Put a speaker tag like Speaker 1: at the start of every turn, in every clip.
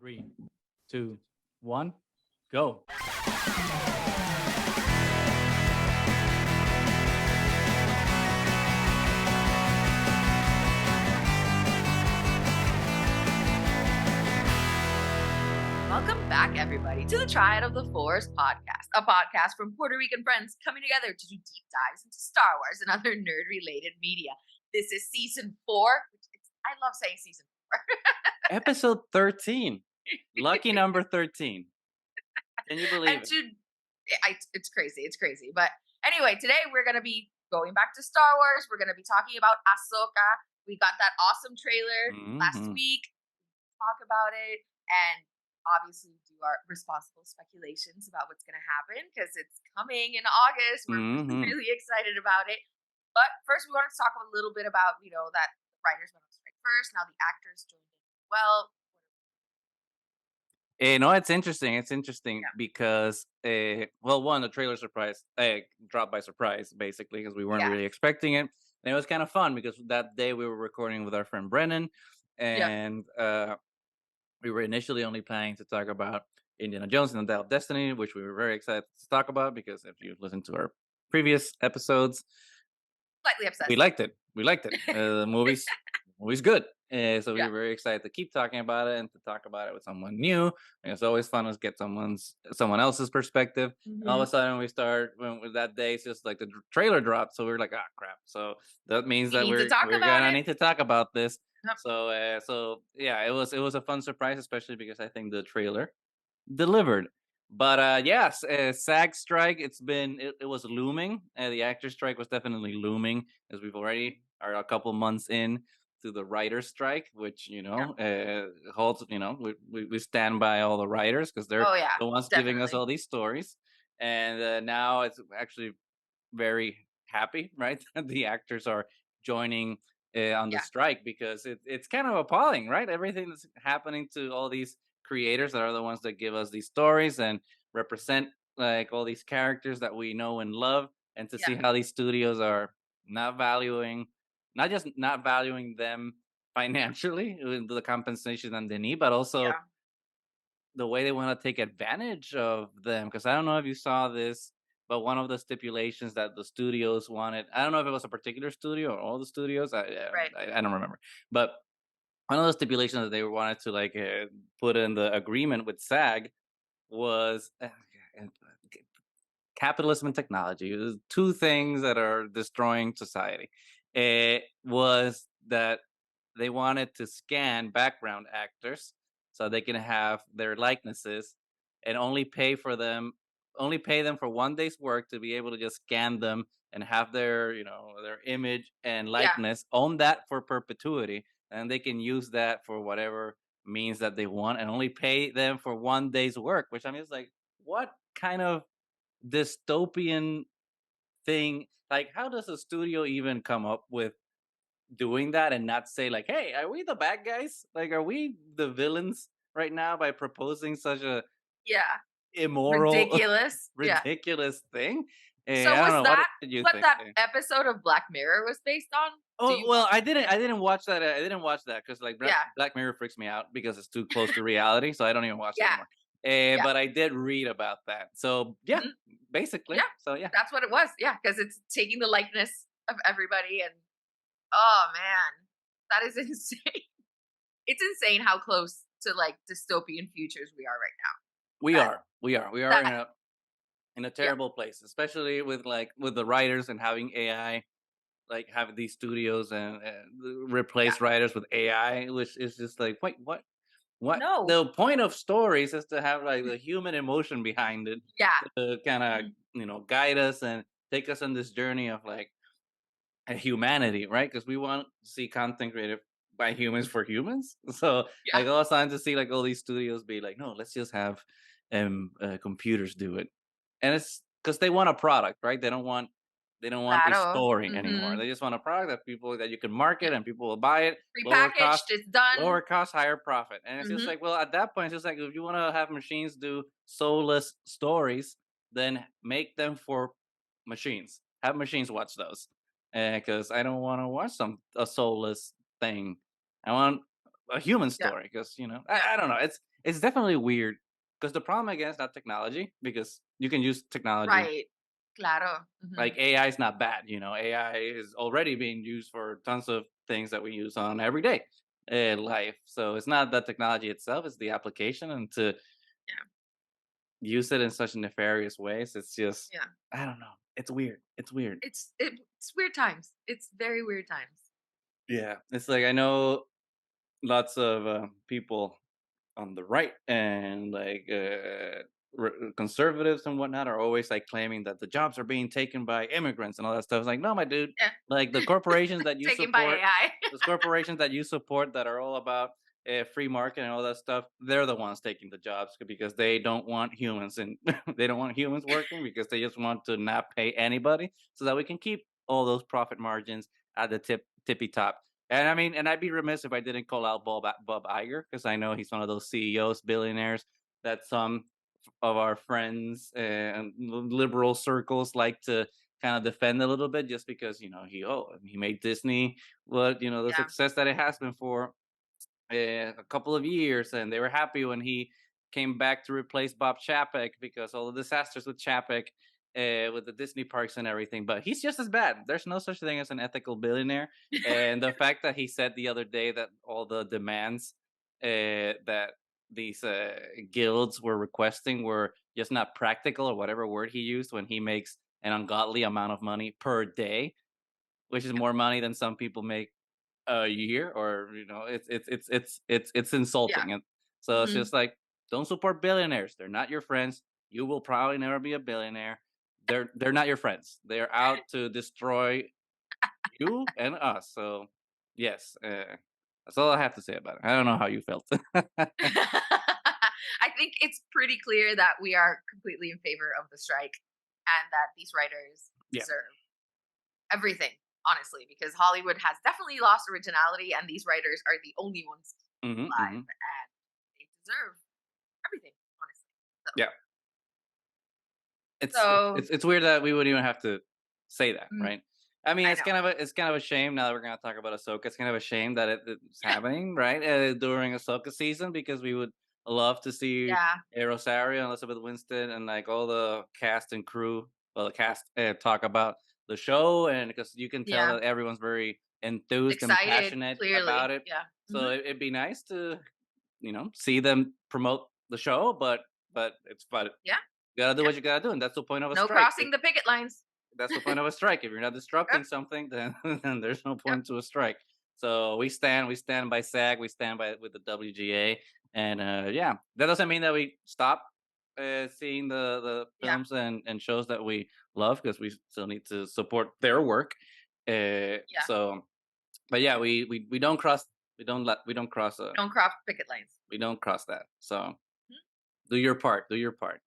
Speaker 1: Three, two, one, go.
Speaker 2: Welcome back, everybody, to the Triad of the Force podcast, a podcast from Puerto Rican friends coming together to do deep dives into Star Wars and other nerd-related media. This is season 4. I love saying season 4.
Speaker 1: Episode 13. Lucky number 13. Can you believe it?
Speaker 2: It's crazy. It's crazy. But anyway, today we're going to be going back to Star Wars. We're going to be talking about AHSOKA. We got that awesome trailer last week. Talk about it and obviously do our responsible speculations about what's going to happen because it's coming in August. We're really excited about it. But first, we wanted to talk a little bit about, that the writers went on strike first. Now the actors joined in as well.
Speaker 1: It's interesting. It's interesting because, one, the trailer dropped by surprise, basically, because we weren't really expecting it. And it was kind of fun because that day we were recording with our friend Brennan, and we were initially only planning to talk about Indiana Jones and the Dial of Destiny, which we were very excited to talk about because if you listen to our previous episodes,
Speaker 2: slightly obsessed.
Speaker 1: We liked it. The movie's good. So we were very excited to keep talking about it and to talk about it with someone new. And it's always fun to get someone else's perspective. All of a sudden, with that day, it's just like the trailer dropped. So we were like, crap. So that means that we're gonna need to talk about this. Yep. So it was a fun surprise, especially because I think the trailer delivered. But yes, SAG strike. It was looming. The actor strike was definitely looming, as we've already are a couple months in to the writer strike, which holds. We stand by all the writers because they're the ones giving us all these stories, and now it's actually very happy, right? The actors are joining on the strike because it's kind of appalling, right? Everything that's happening to all these creators that are the ones that give us these stories and represent like all these characters that we know and love, and to see how these studios are not just not valuing them financially with the compensation that they need, but also the way they want to take advantage of them. Because I don't know if you saw this, but one of the stipulations that the studios wanted, I don't know if it was a particular studio or all the studios, I don't remember, but one of the stipulations that they wanted to put in the agreement with SAG was capitalism and technology. It was two things that are destroying society. It was that they wanted to scan background actors so they can have their likenesses and only pay them for 1 day's work to be able to just scan them and have their image and likeness, own that for perpetuity, and they can use that for whatever means that they want and only pay them for 1 day's work. Which, I mean, it's like, what kind of dystopian thing? Like, how does a studio even come up with doing that and not say like, hey, are we the bad guys? Like, are we the villains right now by proposing such a immoral, ridiculous thing?
Speaker 2: So was that what that episode of Black Mirror was based on?
Speaker 1: Oh, well, I didn't watch that. I didn't watch that because Black Mirror freaks me out because it's too close to reality. So I don't even watch it anymore. But I did read about that. So basically. So
Speaker 2: that's what it was. Yeah, because it's taking the likeness of everybody, and oh man, that is insane. It's insane how close to like dystopian futures we are right now.
Speaker 1: We are in a terrible place, especially with the writers and having AI, like having these studios and replace writers with AI, which is just like, wait, what?
Speaker 2: No.
Speaker 1: The point of stories is to have like the human emotion behind it, to kind of guide us and take us on this journey of like a humanity, right? Because we want to see content created by humans for humans. So like all the time to see like all these studios be like, no, let's just have computers do it, and it's because they want a product, right? They don't want a story anymore. They just want a product that you can market and people will buy it.
Speaker 2: Prepackaged, it's done.
Speaker 1: Lower cost, higher profit. And it's just like, well, at that point, it's just like, if you want to have machines do soulless stories, then make them for machines. Have machines watch those. Because I don't want to watch a soulless thing. I want a human
Speaker 2: Yeah.
Speaker 1: story because
Speaker 2: Yeah.
Speaker 1: I don't know. It's definitely weird because the problem again is not technology because you can use technology.
Speaker 2: Right. Claro.
Speaker 1: Like AI is not bad. AI is already being used for tons of things that we use on everyday life. So it's not the technology itself; it's the application, and to
Speaker 2: Yeah.
Speaker 1: use it in such nefarious ways, it's just
Speaker 2: Yeah.
Speaker 1: I don't know. It's weird. It's weird.
Speaker 2: It's weird times. It's very weird times.
Speaker 1: Yeah, it's like I know lots of people on the right and like conservatives and whatnot are always like claiming that the jobs are being taken by immigrants and all that stuff. It's like, no, my dude, like the corporations that you
Speaker 2: Taken by
Speaker 1: support,
Speaker 2: AI.
Speaker 1: those corporations that you support that are all about free market and all that stuff, they're the ones taking the jobs because they don't want humans and they don't want humans working because they just want to not pay anybody so that we can keep all those profit margins at the tippy top. And I mean, and I'd be remiss if I didn't call out Bob Iger because I know he's one of those CEOs, billionaires that some of our friends and liberal circles like to kind of defend a little bit, just because he made Disney what the
Speaker 2: Yeah.
Speaker 1: success that it has been for a couple of years, and they were happy when he came back to replace Bob Chapek because all the disasters with Chapek, with the Disney parks and everything. But he's just as bad. There's no such thing as an ethical billionaire, and the fact that he said the other day that all the demands that these guilds were requesting were just not practical, or whatever word he used, when he makes an ungodly amount of money per day, which is more money than some people make a year, or it's
Speaker 2: Yeah.
Speaker 1: insulting. And so it's
Speaker 2: Hmm.
Speaker 1: just like, don't support billionaires. They're not your friends. You will probably never be a billionaire. They're not your friends. They're out to destroy you and us. So yes, that's all I have to say about it. I don't know how you felt.
Speaker 2: I think it's pretty clear that we are completely in favor of the strike and that these writers
Speaker 1: Yeah.
Speaker 2: deserve everything, honestly, because Hollywood has definitely lost originality and these writers are the only ones
Speaker 1: Hmm,
Speaker 2: alive
Speaker 1: hmm.
Speaker 2: and they deserve everything, honestly. So,
Speaker 1: Yeah. It's it's
Speaker 2: so
Speaker 1: it's it's weird that we wouldn't even have to say that,
Speaker 2: mm,
Speaker 1: right? I mean,
Speaker 2: I
Speaker 1: it's
Speaker 2: know.
Speaker 1: kind of a shame now that we're gonna talk about Ahsoka. It's kind of a shame that it's happening, right, during Ahsoka season, because we would love to see
Speaker 2: Yeah.
Speaker 1: Rosario and Elizabeth Winston and like all the cast and crew, well, the cast talk about the show, and because you can tell
Speaker 2: Yeah.
Speaker 1: that everyone's very enthused and
Speaker 2: Excited,
Speaker 1: passionate about
Speaker 2: clearly.
Speaker 1: it.
Speaker 2: Yeah.
Speaker 1: So it'd be nice to see them promote the show, but
Speaker 2: Yeah.
Speaker 1: you gotta do
Speaker 2: Yeah.
Speaker 1: what you gotta do, and that's the point of a
Speaker 2: No
Speaker 1: strike.
Speaker 2: crossing the picket lines.
Speaker 1: That's the point of a strike. If you're not
Speaker 2: Yep.
Speaker 1: disrupting something, then then there's no
Speaker 2: Yep.
Speaker 1: point to a strike. So we stand by SAG, we stand by with the WGA, and yeah, that doesn't mean that we stop seeing the
Speaker 2: Yeah.
Speaker 1: films and shows that we love, because we still need to support their work.
Speaker 2: Yeah.
Speaker 1: So, but yeah, we don't cross,
Speaker 2: Don't cross picket lines.
Speaker 1: we don't cross that. So
Speaker 2: Mhm.
Speaker 1: do your part. Do your part.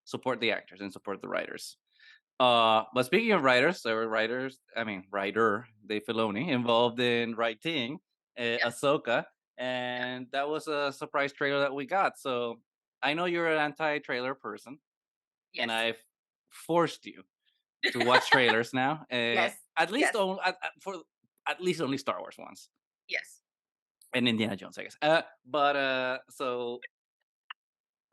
Speaker 1: Support the actors and support the writers. But speaking of writers, there were writers. I mean, writer Dave Filoni involved in writing
Speaker 2: Yes.
Speaker 1: Ahsoka,
Speaker 2: Yeah.
Speaker 1: and that was a surprise trailer that we got. So I know you're an anti-trailer person, and
Speaker 2: Yes.
Speaker 1: I've forced you to watch trailers now.
Speaker 2: Yes.
Speaker 1: At least
Speaker 2: Yes.
Speaker 1: for at least only Star Wars ones
Speaker 2: Yes.
Speaker 1: and Indiana Jones, I guess. But so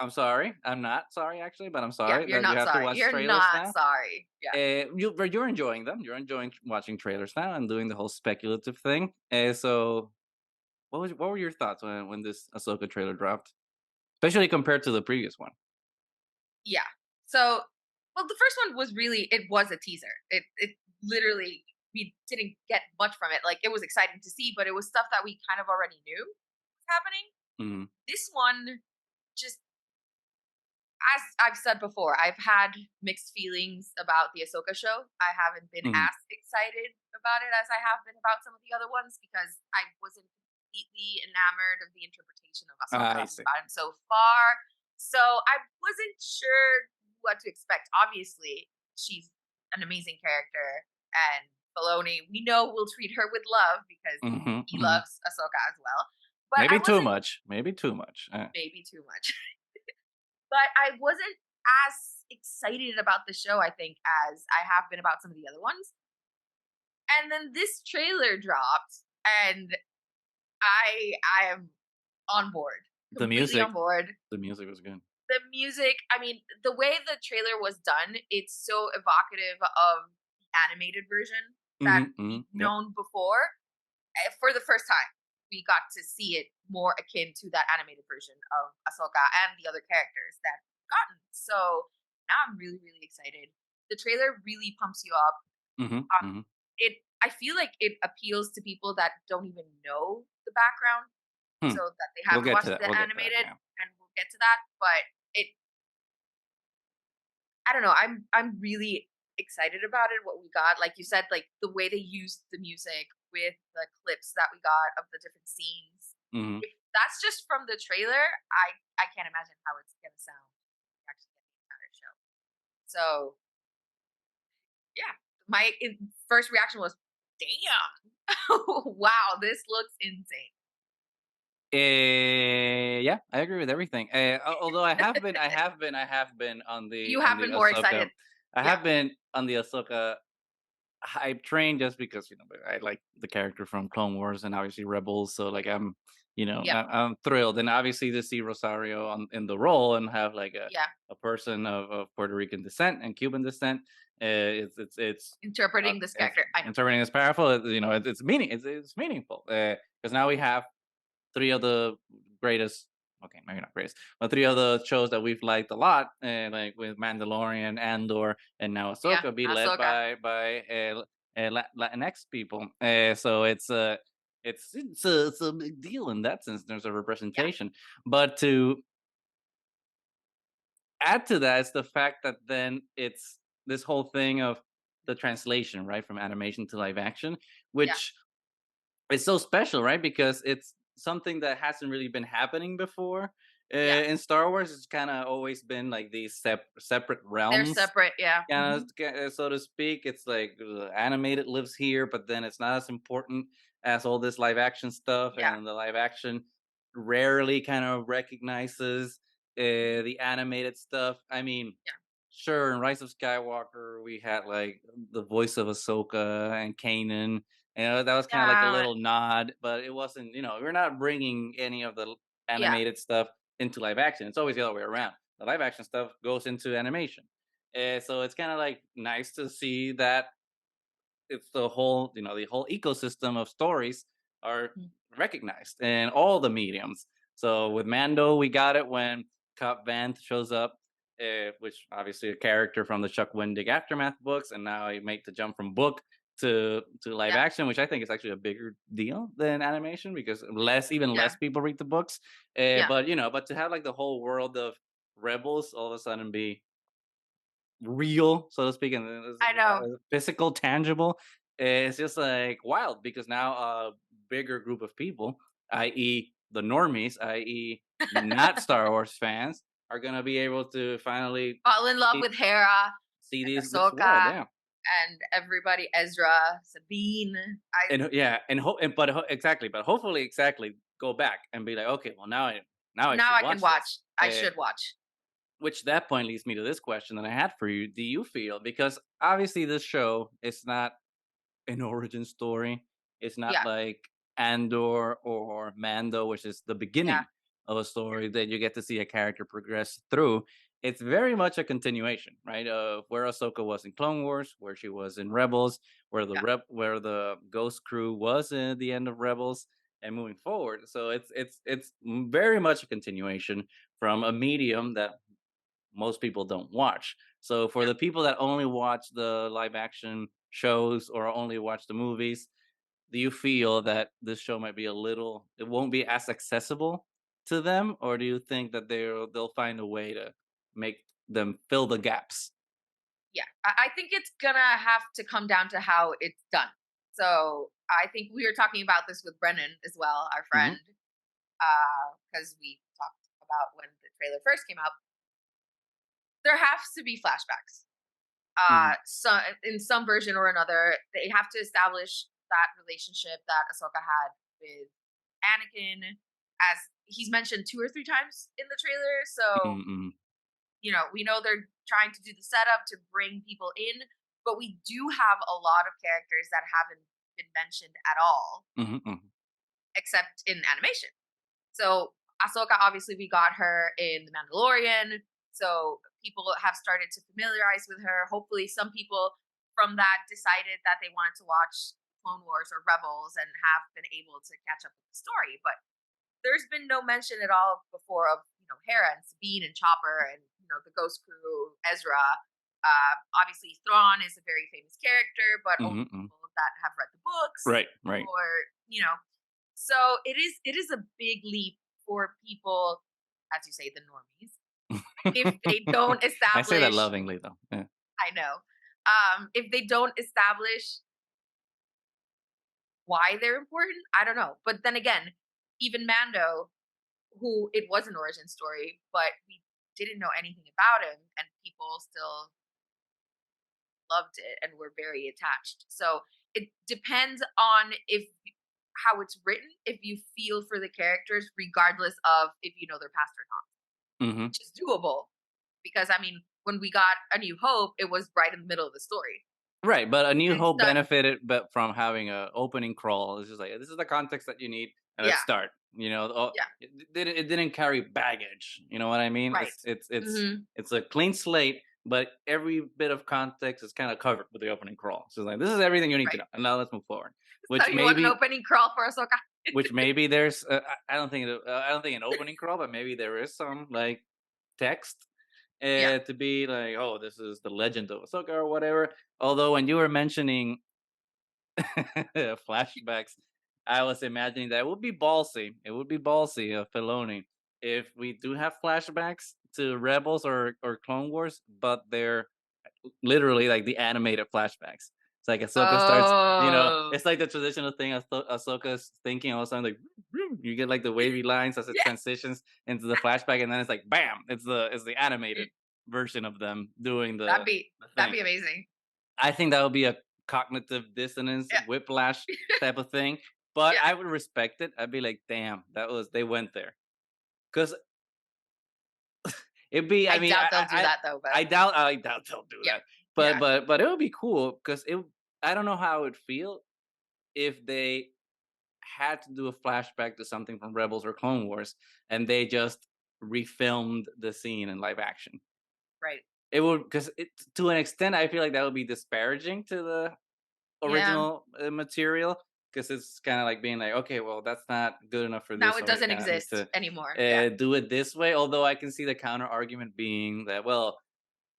Speaker 1: I'm sorry. I'm not sorry, actually, but I'm
Speaker 2: Yeah.
Speaker 1: sorry
Speaker 2: You're
Speaker 1: that you
Speaker 2: not
Speaker 1: have to
Speaker 2: sorry.
Speaker 1: watch
Speaker 2: You're
Speaker 1: trailers
Speaker 2: not
Speaker 1: now.
Speaker 2: sorry. Yeah.
Speaker 1: But you're enjoying them. You're enjoying watching trailers now and doing the whole speculative thing. So, what were your thoughts when this Ahsoka trailer dropped, especially compared to the previous one?
Speaker 2: Yeah. So, well, the first one was really, it was a teaser. It literally, we didn't get much from it. Like, it was exciting to see, but it was stuff that we kind of already knew was happening.
Speaker 1: Hmm.
Speaker 2: This one, just as I've said before, I've had mixed feelings about the Ahsoka show. I haven't been
Speaker 1: Hmm.
Speaker 2: as excited about it as I have been about some of the other ones because I wasn't completely enamored of the interpretation of
Speaker 1: I
Speaker 2: Ahsoka we've
Speaker 1: see.
Speaker 2: gotten so far. So I wasn't sure what to expect. Obviously, she's an amazing character, and Filoni, we know, will treat her with love because
Speaker 1: Hmm,
Speaker 2: he
Speaker 1: hmm.
Speaker 2: loves Ahsoka as well. But I
Speaker 1: Maybe too
Speaker 2: wasn't,
Speaker 1: much. Maybe too much.
Speaker 2: maybe too much. But I wasn't as excited about the show, I think, as I have been about some of the other ones. And then this trailer dropped, and I am on board,
Speaker 1: The
Speaker 2: completely
Speaker 1: music,
Speaker 2: on board.
Speaker 1: the music was good.
Speaker 2: The music, I mean, the way the trailer was done, it's so evocative of the animated version that
Speaker 1: Mhm,
Speaker 2: we've
Speaker 1: mhm, yep.
Speaker 2: known before. For the first time, we got to see it more akin to that animated version of Ahsoka and the other characters that we've gotten. So now I'm really, really excited. The trailer really pumps you up.
Speaker 1: Mhm, mhm.
Speaker 2: I feel like it appeals to people that don't even know the background,
Speaker 1: Hmm.
Speaker 2: so that they
Speaker 1: We'll
Speaker 2: haven't
Speaker 1: get to
Speaker 2: watched
Speaker 1: that.
Speaker 2: the
Speaker 1: We'll get to that.
Speaker 2: animated,
Speaker 1: Yeah.
Speaker 2: and we'll get to that. But it, I don't know. I'm really excited about it. What we got, like you said, like the way they used the music with the clips that we got of the different scenes.
Speaker 1: Mhm.
Speaker 2: If that's just from the trailer, I can't imagine how it's gonna sound when we actually get the entire show. So yeah, first reaction was, "Damn, wow, this looks insane."
Speaker 1: Yeah, I agree with everything. Although I have been
Speaker 2: You
Speaker 1: on
Speaker 2: have
Speaker 1: the
Speaker 2: been more
Speaker 1: Ahsoka.
Speaker 2: excited.
Speaker 1: I
Speaker 2: Yeah,
Speaker 1: have been on the Ahsoka hype train just because I like the character from Clone Wars and obviously Rebels. So like
Speaker 2: yeah,
Speaker 1: I'm thrilled, and obviously to see Rosario in the role and have like
Speaker 2: yeah.
Speaker 1: a person of Puerto Rican descent and Cuban descent.
Speaker 2: Interpreting this
Speaker 1: It's
Speaker 2: character, I know.
Speaker 1: interpreting is powerful. It's meaningful because now we have three of the greatest. Okay, maybe not greatest, but three of the shows that we've liked a lot, like with Mandalorian, Andor, and now
Speaker 2: Yeah,
Speaker 1: Ahsoka, be led
Speaker 2: Ahsoka.
Speaker 1: Latinx people. So it's a big deal in that sense in terms of
Speaker 2: Yeah,
Speaker 1: representation. But to add to that is the fact that then it's this whole thing of the translation, right, from animation to live action,
Speaker 2: yeah,
Speaker 1: which it's so special, right? Because it's something that hasn't really been happening before.
Speaker 2: yeah.
Speaker 1: In Star Wars, it's kind of always been like these separate
Speaker 2: They're
Speaker 1: realms,
Speaker 2: separate, yeah.
Speaker 1: kind
Speaker 2: Mhm.
Speaker 1: of, so to speak. It's like animated lives here, but then it's not as important as all this live action stuff,
Speaker 2: Yeah.
Speaker 1: and the live action rarely kind of recognizes
Speaker 2: Mhm.
Speaker 1: the animated stuff. I mean,
Speaker 2: Yeah.
Speaker 1: sure, in Rise of Skywalker, we had like the voice of Ahsoka and Kanan. That was kind of like a
Speaker 2: Yeah,
Speaker 1: little nod, but it wasn't. We're not bringing any of the
Speaker 2: yeah,
Speaker 1: animated stuff into live action. It's always the other way
Speaker 2: yeah,
Speaker 1: around. The live action stuff goes into animation. So it's kind of like nice to see that it's the whole ecosystem of stories are
Speaker 2: mhm,
Speaker 1: recognized in all the mediums. So with Mando, we got it when Cobb Vanth shows up, which obviously a character from the Chuck Wendig Aftermath books, and now he made the jump from book to live
Speaker 2: yeah,
Speaker 1: action, which I think is actually a bigger deal than animation because less
Speaker 2: yeah,
Speaker 1: people read the books.
Speaker 2: yeah.
Speaker 1: But to have like the whole world of Rebels all of a sudden be real, so to speak, and
Speaker 2: I know.
Speaker 1: physical, tangible. It's just like wild because now a bigger group of people, i.e., the normies, i.e., not Star Wars fans, are gonna be able to finally
Speaker 2: Fall in love
Speaker 1: see,
Speaker 2: with Hera
Speaker 1: see
Speaker 2: and
Speaker 1: this world,
Speaker 2: Ahsoka
Speaker 1: yeah.
Speaker 2: and everybody, Ezra, Sabine. I
Speaker 1: Yeah, exactly, but hopefully, exactly, go back and be like, okay, well now I
Speaker 2: Now
Speaker 1: should
Speaker 2: I can
Speaker 1: watch this.
Speaker 2: watch. I should watch.
Speaker 1: Which that point leads me to this question that I had for you. Do you feel, because obviously this show is not an origin story. It's not
Speaker 2: Yeah,
Speaker 1: like Andor or Mando, which is the
Speaker 2: yeah,
Speaker 1: beginning of a
Speaker 2: yeah,
Speaker 1: story that you get to see a character progress through. It's very much a continuation, right? Of where Ahsoka was in Clone Wars, where she was in Rebels,
Speaker 2: yeah,
Speaker 1: where the Ghost Crew was at the end of Rebels, and moving forward. So it's very much a continuation from a medium that most people don't watch. So for
Speaker 2: yeah.
Speaker 1: the people that only watch the live action shows or only watch the movies, do you feel that this show might be it won't be as accessible to them, or do you think that they'll find a way to make them fill the gaps?
Speaker 2: Yeah, I think it's gonna have to come down to how it's done. So I think we were talking about this with Brennan as well, our
Speaker 1: Hmm.
Speaker 2: friend, because we talked about when the trailer first came out. There has to be flashbacks.
Speaker 1: Hmm.
Speaker 2: So in some version or another, they have to establish that relationship that Ahsoka had with Anakin, as he's mentioned 2 or 3 times in the trailer. So
Speaker 1: Hmm.
Speaker 2: we know they're trying to do the setup to bring people in, but we do have a lot of characters that haven't been mentioned at all,
Speaker 1: Hmm. Hmm.
Speaker 2: except in animation. So Ahsoka, obviously, we got her in The Mandalorian. So people have started to familiarize with her. Hopefully, some people from that decided that they wanted to watch Clone Wars or Rebels and have been able to catch up with the story. But there's been no mention at all before of Hera and Sabine and Chopper and the Ghost Crew, Ezra. Obviously, Thrawn is a very famous character, but only
Speaker 1: Mm-hmm.
Speaker 2: people that have read the books
Speaker 1: Right, right.
Speaker 2: or so it is a big leap for people, as you say, the normies, if they don't
Speaker 1: I say that
Speaker 2: establish.
Speaker 1: lovingly, though. Yeah.
Speaker 2: I know. If they don't establish why they're important, I don't know. But then again, even Mando, who it was an origin story, but we didn't know anything about him, and people still loved it and were very attached. So it depends on if how it's written, if you feel for the characters, regardless of if you know their past or not,
Speaker 1: Hmm.
Speaker 2: which is doable. Because I mean, when we got A New Hope, it was right in the middle of the story.
Speaker 1: Right, but A New
Speaker 2: And
Speaker 1: Hope
Speaker 2: so
Speaker 1: benefited, but from having a opening crawl. It's just like this is the context that you need, and let's
Speaker 2: yeah,
Speaker 1: start.
Speaker 2: yeah,
Speaker 1: It didn't carry baggage. You know what I mean?
Speaker 2: right.
Speaker 1: It's
Speaker 2: Hmm.
Speaker 1: it's a clean slate, but every bit of context is kind of covered with the opening crawl. So it's like this is everything you need to
Speaker 2: Right.
Speaker 1: know, and now let's move forward.
Speaker 2: So
Speaker 1: Which
Speaker 2: you want an
Speaker 1: maybe,
Speaker 2: opening crawl for Ahsoka?
Speaker 1: which maybe there's I don't think an opening crawl, but maybe there is some like text
Speaker 2: Yeah.
Speaker 1: to be like, oh, this is the legend of Ahsoka or whatever. Although when you were mentioning flashbacks, I was imagining that it would be ballsy. It would be ballsy of Filoni if we do have flashbacks to Rebels or Clone Wars, but they're literally like the animated flashbacks. It's like Ahsoka starts,
Speaker 2: Oh,
Speaker 1: it's like the traditional thing. Ahsoka's thinking all of a sudden, like you get like the wavy lines as it
Speaker 2: yeah.
Speaker 1: transitions into the flashback, and then it's like bam, it's the animated version of them doing
Speaker 2: That'd
Speaker 1: the
Speaker 2: be
Speaker 1: the
Speaker 2: that'd
Speaker 1: thing.
Speaker 2: be amazing.
Speaker 1: I think that would be a cognitive dissonance,
Speaker 2: Yeah.
Speaker 1: whiplash type of thing. But
Speaker 2: Yeah.
Speaker 1: I would respect it. I'd be like, damn, they went there. Because it'd be, I
Speaker 2: I
Speaker 1: mean,
Speaker 2: doubt they'll do that though, but
Speaker 1: I doubt they'll do
Speaker 2: yeah.
Speaker 1: that.
Speaker 2: Yeah.
Speaker 1: But it would be cool because I don't know how it would feel if they had to do a flashback to something from Rebels or Clone Wars and they just refilmed the scene in live action.
Speaker 2: Right.
Speaker 1: It would, because to an extent, I feel like that would be disparaging to the
Speaker 2: Yeah.
Speaker 1: original material because it's kind of like being like, okay, well, that's not good enough for
Speaker 2: Now
Speaker 1: this,
Speaker 2: it
Speaker 1: so we
Speaker 2: doesn't
Speaker 1: kind of need
Speaker 2: exist
Speaker 1: to
Speaker 2: anymore. Yeah.
Speaker 1: do it this way. Although I can see the counter argument being that, well,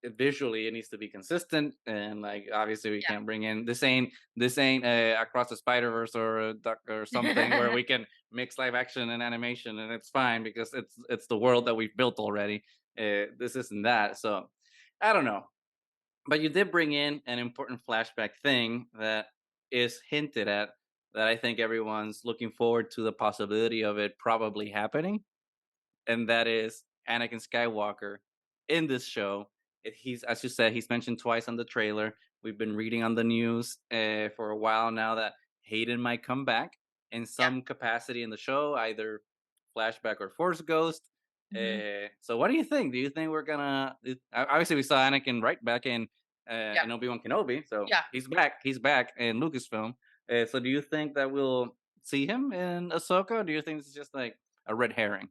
Speaker 1: visually it needs to be consistent, and like obviously we can't bring in this ain't across the Spider Verse or a duck or something where
Speaker 2: Yeah.
Speaker 1: we can mix live action and animation and it's fine because it's the world that we've built already. This isn't that, so I don't know. But you did bring in an important flashback thing that is hinted at that I think everyone's looking forward to the possibility of it probably happening, and that is Anakin Skywalker in this show. He's, as you said, he's mentioned twice on the trailer. We've been reading on the news for a while now that Hayden might come back in
Speaker 2: Yeah.
Speaker 1: some capacity in the show, either flashback or Force Ghost.
Speaker 2: Hmm.
Speaker 1: So, what do you think? Do you think we're gonna? Obviously, we saw Anakin right back
Speaker 2: Yeah.
Speaker 1: in Obi-Wan Kenobi, so
Speaker 2: Yeah.
Speaker 1: he's back. He's back in Lucasfilm. So, do you think that we'll see him in Ahsoka? Or do you think this is just like a red herring?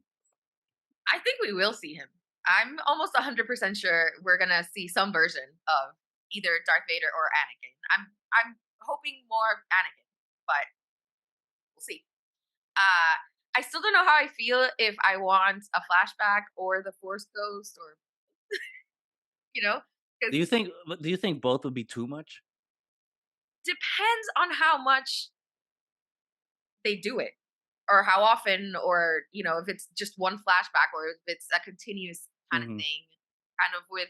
Speaker 2: I think we will see him. I'm almost 100% sure we're gonna see some version of either Darth Vader or Anakin. I'm hoping more Anakin, but we'll see. Uh, I still don't know how I feel if I want a flashback or the Force Ghost or you know,
Speaker 1: Do
Speaker 2: because
Speaker 1: you think both would be too much?
Speaker 2: depends on how much they do it or how often or if it's just one flashback or if it's a continuous kind of
Speaker 1: Mhm,
Speaker 2: thing kind of with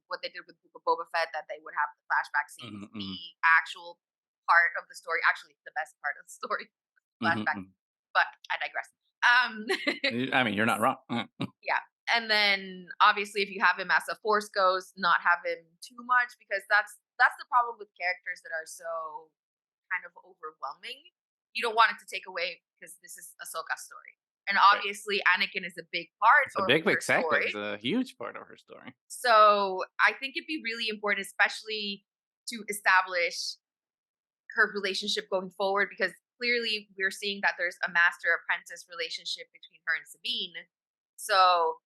Speaker 2: what they did with Book of Boba Fett that they would have the flashback
Speaker 1: mhm,
Speaker 2: scenes
Speaker 1: mhm,
Speaker 2: be actual part of the story, actually the best part of the story,
Speaker 1: mhm,
Speaker 2: flashback,
Speaker 1: mhm.
Speaker 2: but I digress.
Speaker 1: I mean, you're not wrong.
Speaker 2: Yeah. And then obviously if you have him as a Force Ghost, not have him too much because that's the problem with characters that are so kind of overwhelming. You don't want it to take away because this is Ahsoka's story. And
Speaker 1: Right.
Speaker 2: obviously Anakin is a big part
Speaker 1: It's a
Speaker 2: of
Speaker 1: big,
Speaker 2: her
Speaker 1: exactly. It's
Speaker 2: story.
Speaker 1: a huge part of her story.
Speaker 2: So I think it'd be really important, especially to establish her relationship going forward because clearly we're seeing that there's a master apprentice relationship between her and Sabine. So,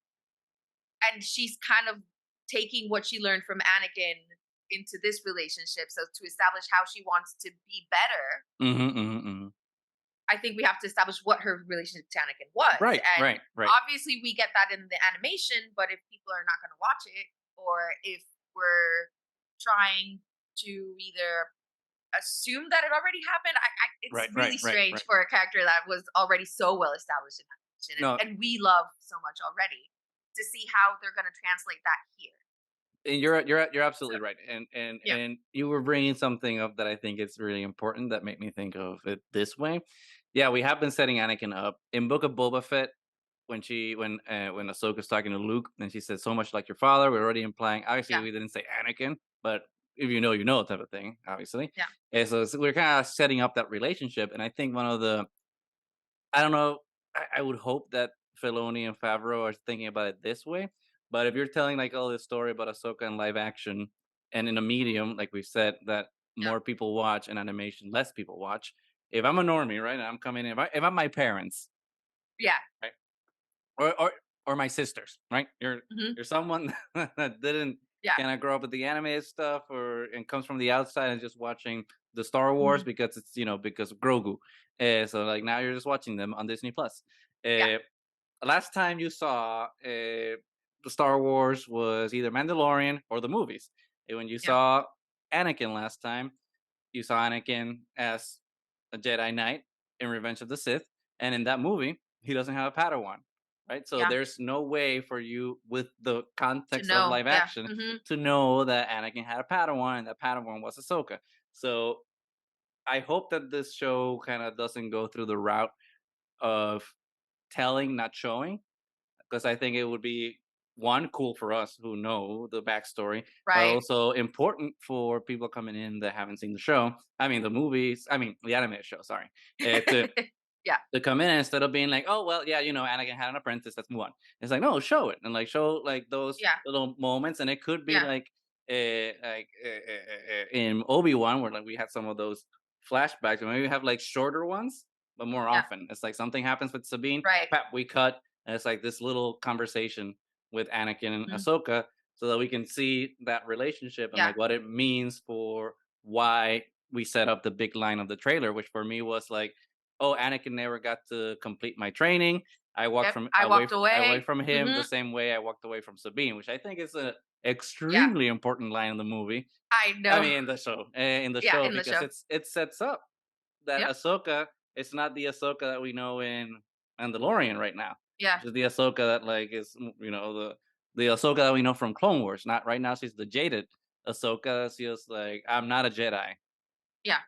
Speaker 2: and she's kind of taking what she learned from Anakin into this relationship. So to establish how she wants to be better,
Speaker 1: Mhm, mhm, mhm.
Speaker 2: I think we have to establish what her relationship to Anakin was.
Speaker 1: Right,
Speaker 2: And
Speaker 1: right, right.
Speaker 2: obviously we get that in the animation, but if people are not going to watch it, or if we're trying to either assume that it already happened, it's
Speaker 1: Right, right,
Speaker 2: really
Speaker 1: right,
Speaker 2: strange
Speaker 1: right.
Speaker 2: for a character that was already so well established in animation,
Speaker 1: No,
Speaker 2: and we love so much already, to see how they're going to translate that here.
Speaker 1: and you're
Speaker 2: So,
Speaker 1: absolutely right, and
Speaker 2: yeah,
Speaker 1: you were bringing something up that I think is really important that made me think of it this way. Yeah, we have been setting Anakin up in Book of Boba Fett when Ahsoka's talking to Luke and she says so much like your father. We're already implying. Obviously,
Speaker 2: yeah,
Speaker 1: we didn't say Anakin, but if you know, you know, type of thing. Obviously,
Speaker 2: yeah,
Speaker 1: and so we're kind of setting up that relationship, and I think one of the I don't know. I would hope that Filoni and Favreau are thinking about it this way. But if you're telling like all this story about Ahsoka in live action and in a medium, like we said, that
Speaker 2: yeah,
Speaker 1: more people watch and animation, less people watch. If I'm a normie, right, and I'm coming in, if I'm my parents,
Speaker 2: yeah,
Speaker 1: right, or my sisters, right,
Speaker 2: hmm,
Speaker 1: you're someone that didn't
Speaker 2: yeah,
Speaker 1: kind of grow up with the animated stuff, or and comes from the outside and just watching the Star Wars
Speaker 2: hmm,
Speaker 1: because it's because of Grogu. So like now you're just watching them on Disney Plus.
Speaker 2: yeah,
Speaker 1: Uh, last time you saw the Star Wars was either Mandalorian or the movies. And when you
Speaker 2: yeah,
Speaker 1: saw Anakin last time, you saw Anakin as a Jedi Knight in Revenge of the Sith, and in that movie, he doesn't have a Padawan, right? So
Speaker 2: yeah,
Speaker 1: there's no way for you, with the
Speaker 2: to
Speaker 1: context of
Speaker 2: know,
Speaker 1: live
Speaker 2: yeah,
Speaker 1: action,
Speaker 2: hmm,
Speaker 1: to know that Anakin had a Padawan and that Padawan was Ahsoka. So I hope that this show kind of doesn't go through the route of telling, not showing, because I think it would be one cool for us who know the backstory, but
Speaker 2: right,
Speaker 1: also important for people coming in that haven't seen the show. I mean, the movies. I mean, the animated show. Sorry, to
Speaker 2: yeah,
Speaker 1: come in instead of being like, oh well, yeah, Anakin had an apprentice. Let's move on. It's like, no, show it and like show like those
Speaker 2: yeah,
Speaker 1: little moments, and it could be
Speaker 2: yeah,
Speaker 1: like in Obi-Wan where like we had some of those flashbacks, and maybe have like shorter ones, but more
Speaker 2: yeah,
Speaker 1: often. It's like something happens with Sabine,
Speaker 2: right,
Speaker 1: pap, we cut, and it's like this little conversation with Anakin and
Speaker 2: mhm,
Speaker 1: Ahsoka, so that we can see that relationship and
Speaker 2: yeah,
Speaker 1: like what it means for why we set up the big line of the trailer, which for me was like, oh, Anakin never got to complete my training. I walked
Speaker 2: yep.
Speaker 1: from
Speaker 2: I
Speaker 1: away
Speaker 2: walked
Speaker 1: f away
Speaker 2: away.
Speaker 1: from him
Speaker 2: Hmm,
Speaker 1: the same way I walked away from Sabine, which I think is a
Speaker 2: yeah,
Speaker 1: extremely important line in the movie.
Speaker 2: I
Speaker 1: I
Speaker 2: know.
Speaker 1: mean, in the show,
Speaker 2: Yeah, in the
Speaker 1: because
Speaker 2: show.
Speaker 1: it sets up that
Speaker 2: Yep.
Speaker 1: Ahsoka is not the Ahsoka that we know in Mandalorian right now,
Speaker 2: Yeah.
Speaker 1: which is the Ahsoka that like is the Ahsoka that we know from Clone Wars. Not right now, she's the jaded Ahsoka. She's like, I'm not a Jedi,
Speaker 2: Yeah.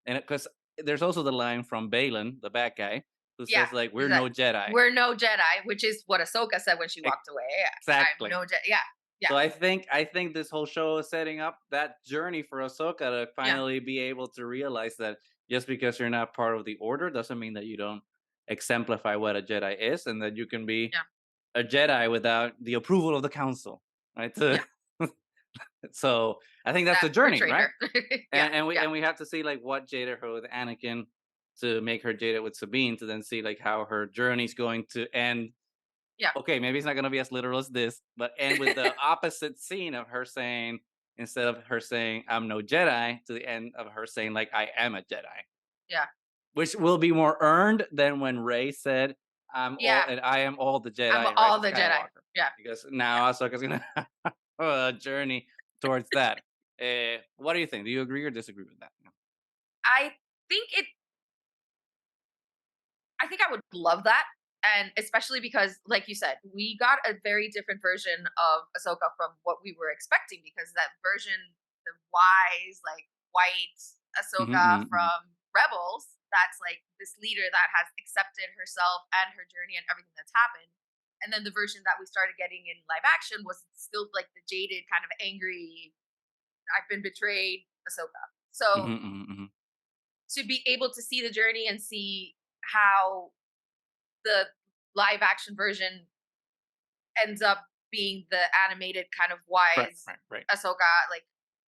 Speaker 1: and because there's also the line from Balin, the bad guy, who
Speaker 2: Yeah.
Speaker 1: says like, "We're no
Speaker 2: Exactly.
Speaker 1: Jedi."
Speaker 2: We're no Jedi, which is what Ahsoka said when she walked away. Yeah, I'm
Speaker 1: Exactly.
Speaker 2: no Jedi. Yeah. Yeah.
Speaker 1: So I think this whole show is setting up that journey for Ahsoka to
Speaker 2: Yeah.
Speaker 1: finally be able to realize that just because you're not part of the Order doesn't mean that you don't exemplify what a Jedi is, and that you can be
Speaker 2: Yeah.
Speaker 1: a Jedi without the approval of the Council, right?
Speaker 2: Yeah.
Speaker 1: So I think that's
Speaker 2: That
Speaker 1: the journey,
Speaker 2: portrayed
Speaker 1: right?
Speaker 2: her. Yeah.
Speaker 1: And we
Speaker 2: Yeah.
Speaker 1: have to see like what jaded her with Anakin to make her jaded with Sabine, to then see like how her journey's going to end.
Speaker 2: Yeah.
Speaker 1: Okay, maybe it's not gonna be as literal as this, but end with the opposite scene of her saying, instead of her saying "I'm no Jedi," to the end of her saying like "I am a Jedi,"
Speaker 2: Yeah.
Speaker 1: which will be more earned than when Rey said
Speaker 2: Yeah.
Speaker 1: I am all the
Speaker 2: I'm
Speaker 1: Jedi" in Rise
Speaker 2: all
Speaker 1: of
Speaker 2: the Jedi.
Speaker 1: Skywalker,
Speaker 2: Yeah.
Speaker 1: because
Speaker 2: Yeah.
Speaker 1: now Ahsoka's gonna have a journey towards that. What do you think? Do you agree or disagree with that?
Speaker 2: I think it I think I would love that. And especially because, like you said, we got a very different version of Ahsoka from what we were expecting, because that version, the wise, like white
Speaker 1: Mhm,
Speaker 2: Ahsoka
Speaker 1: mhm, mhm.
Speaker 2: from Rebels, that's like this leader that has accepted herself and her journey and everything that's happened. And then the version that we started getting in live action was still like the jaded, kind of angry, I've been betrayed Ahsoka.
Speaker 1: Mhm,
Speaker 2: So
Speaker 1: mhm, mhm.
Speaker 2: to be able to see the journey and see how the live action version ends up being the animated kind of
Speaker 1: Right,
Speaker 2: wise
Speaker 1: right, right.
Speaker 2: Ahsoka, like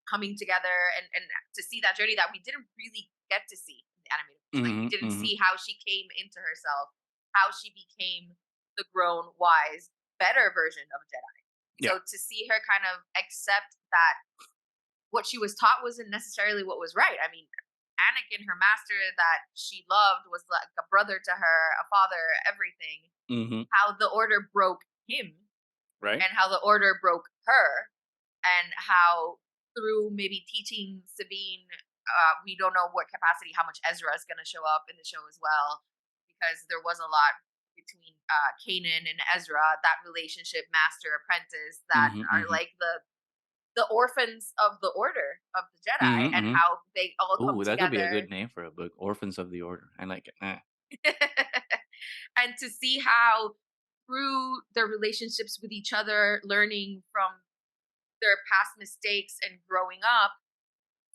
Speaker 2: coming together, and to see that journey that we didn't really get to see the animated movies. Like we
Speaker 1: Mhm,
Speaker 2: didn't
Speaker 1: mhm.
Speaker 2: see how she came into herself, how she became the grown, wise, better version of a Jedi.
Speaker 1: Yeah.
Speaker 2: So to see her kind of accept that what she was taught wasn't necessarily what was right. I mean, Anakin, her master that she loved, was like a brother to her, a father, everything.
Speaker 1: Mhm.
Speaker 2: How the order broke him
Speaker 1: Right?
Speaker 2: and how the order broke her, and how through maybe teaching Sabine, we don't know what capacity, how much Ezra is going to show up in the show as well, because there was a lot between Kanan and Ezra, that relationship, master apprentice, that
Speaker 1: Mhm,
Speaker 2: are
Speaker 1: mhm.
Speaker 2: like the orphans of the order of the Jedi,
Speaker 1: Mhm,
Speaker 2: and
Speaker 1: mhm.
Speaker 2: how they all come
Speaker 1: Ooh, that could be a
Speaker 2: together.
Speaker 1: good name for a book, Orphans of the Order. I like it.
Speaker 2: And to see how through their relationships with each other, learning from their past mistakes and growing up,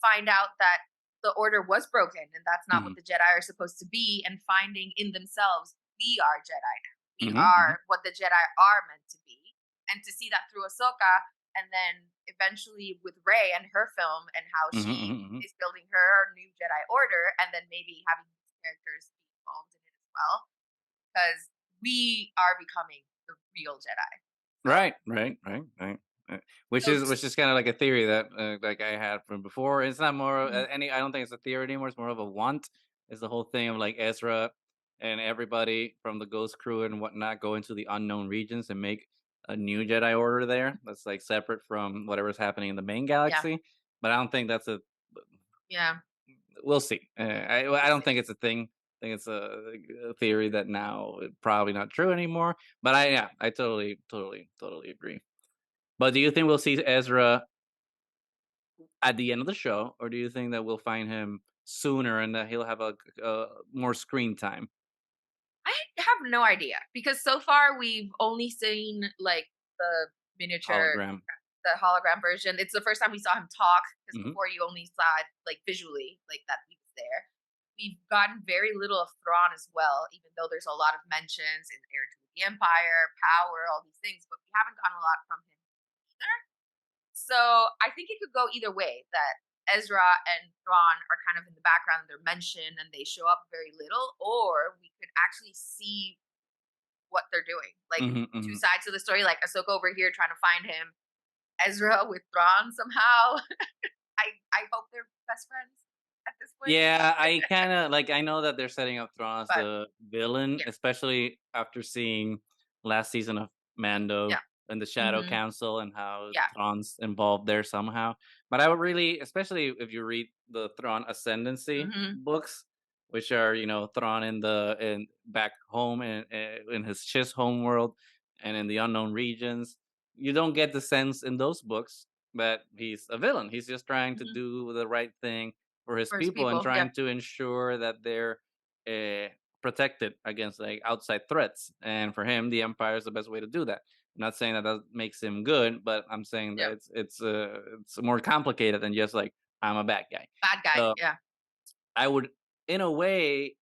Speaker 2: find out that the order was broken and that's not what
Speaker 1: Mhm.
Speaker 2: the Jedi are supposed to be, and finding in themselves, we are Jedi now. We
Speaker 1: Mhm, mhm.
Speaker 2: are what the Jedi are meant to be. And to see that through Ahsoka, and then eventually with Rey and her film, and how
Speaker 1: Mhm,
Speaker 2: she
Speaker 1: mhm, mhm.
Speaker 2: is building her new Jedi order, and then maybe having these characters be involved in it as well, because we are becoming the real Jedi. So,
Speaker 1: Right, right, right, right. Which
Speaker 2: so
Speaker 1: is kind of like a theory that like I had from before. It's not more
Speaker 2: mhm,
Speaker 1: any. I don't think it's a theory anymore. It's more of a want. It's the whole thing of like Ezra and everybody from the Ghost Crew and whatnot go into the unknown regions and make a new Jedi Order there. That's like separate from whatever's happening in the main
Speaker 2: yeah,
Speaker 1: galaxy. But I don't think that's a.
Speaker 2: yeah,
Speaker 1: We'll see. I
Speaker 2: we'll
Speaker 1: don't
Speaker 2: see.
Speaker 1: think it's a thing. I think it's a theory that now probably not true anymore. But I totally agree. But do you think we'll see Ezra at the end of the show, or do you think that we'll find him sooner and that he'll have a more screen time
Speaker 2: I have no idea, because so far we've only seen like the miniature,
Speaker 1: hologram?
Speaker 2: the hologram version. It's the first time we saw him talk, because
Speaker 1: Hmm.
Speaker 2: before you only saw it like visually, like that he was there. We've gotten very little of Thrawn as well, even though there's a lot of mentions in Heir to the Empire, power, all these things, but we haven't gotten a lot from him either. So I think it could go either way. That Ezra and Thrawn are kind of in the background; they're mentioned and they show up very little, or we could actually see what they're doing, like
Speaker 1: Hmm.
Speaker 2: two
Speaker 1: Hmm.
Speaker 2: sides of the story. Like Ahsoka over here trying to find him, Ezra with Thrawn somehow. I hope they're best friends at this point.
Speaker 1: Yeah, I kind of like. I know that they're setting up Thrawn as
Speaker 2: But
Speaker 1: the villain,
Speaker 2: yeah,
Speaker 1: especially after seeing last season of Mando
Speaker 2: yeah,
Speaker 1: and the Shadow
Speaker 2: hmm,
Speaker 1: Council and how
Speaker 2: yeah,
Speaker 1: Thrawn's involved there somehow. But I would really, especially if you read the Thrawn Ascendancy
Speaker 2: hmm,
Speaker 1: books, which are Thrawn in back home in his Chiss home world and in the unknown regions, you don't get the sense in those books that he's a villain. He's just trying to
Speaker 2: hmm,
Speaker 1: do the right thing for his
Speaker 2: for his
Speaker 1: people and
Speaker 2: people. Yeah,
Speaker 1: trying to ensure that they're protected against like outside threats. And for him, the empire is the best way to do that. I'm not saying that that makes him good, but I'm saying that
Speaker 2: yeah,
Speaker 1: it's more complicated than just like I'm a bad guy.
Speaker 2: bad guy.
Speaker 1: So
Speaker 2: Yeah,
Speaker 1: I would, in a way,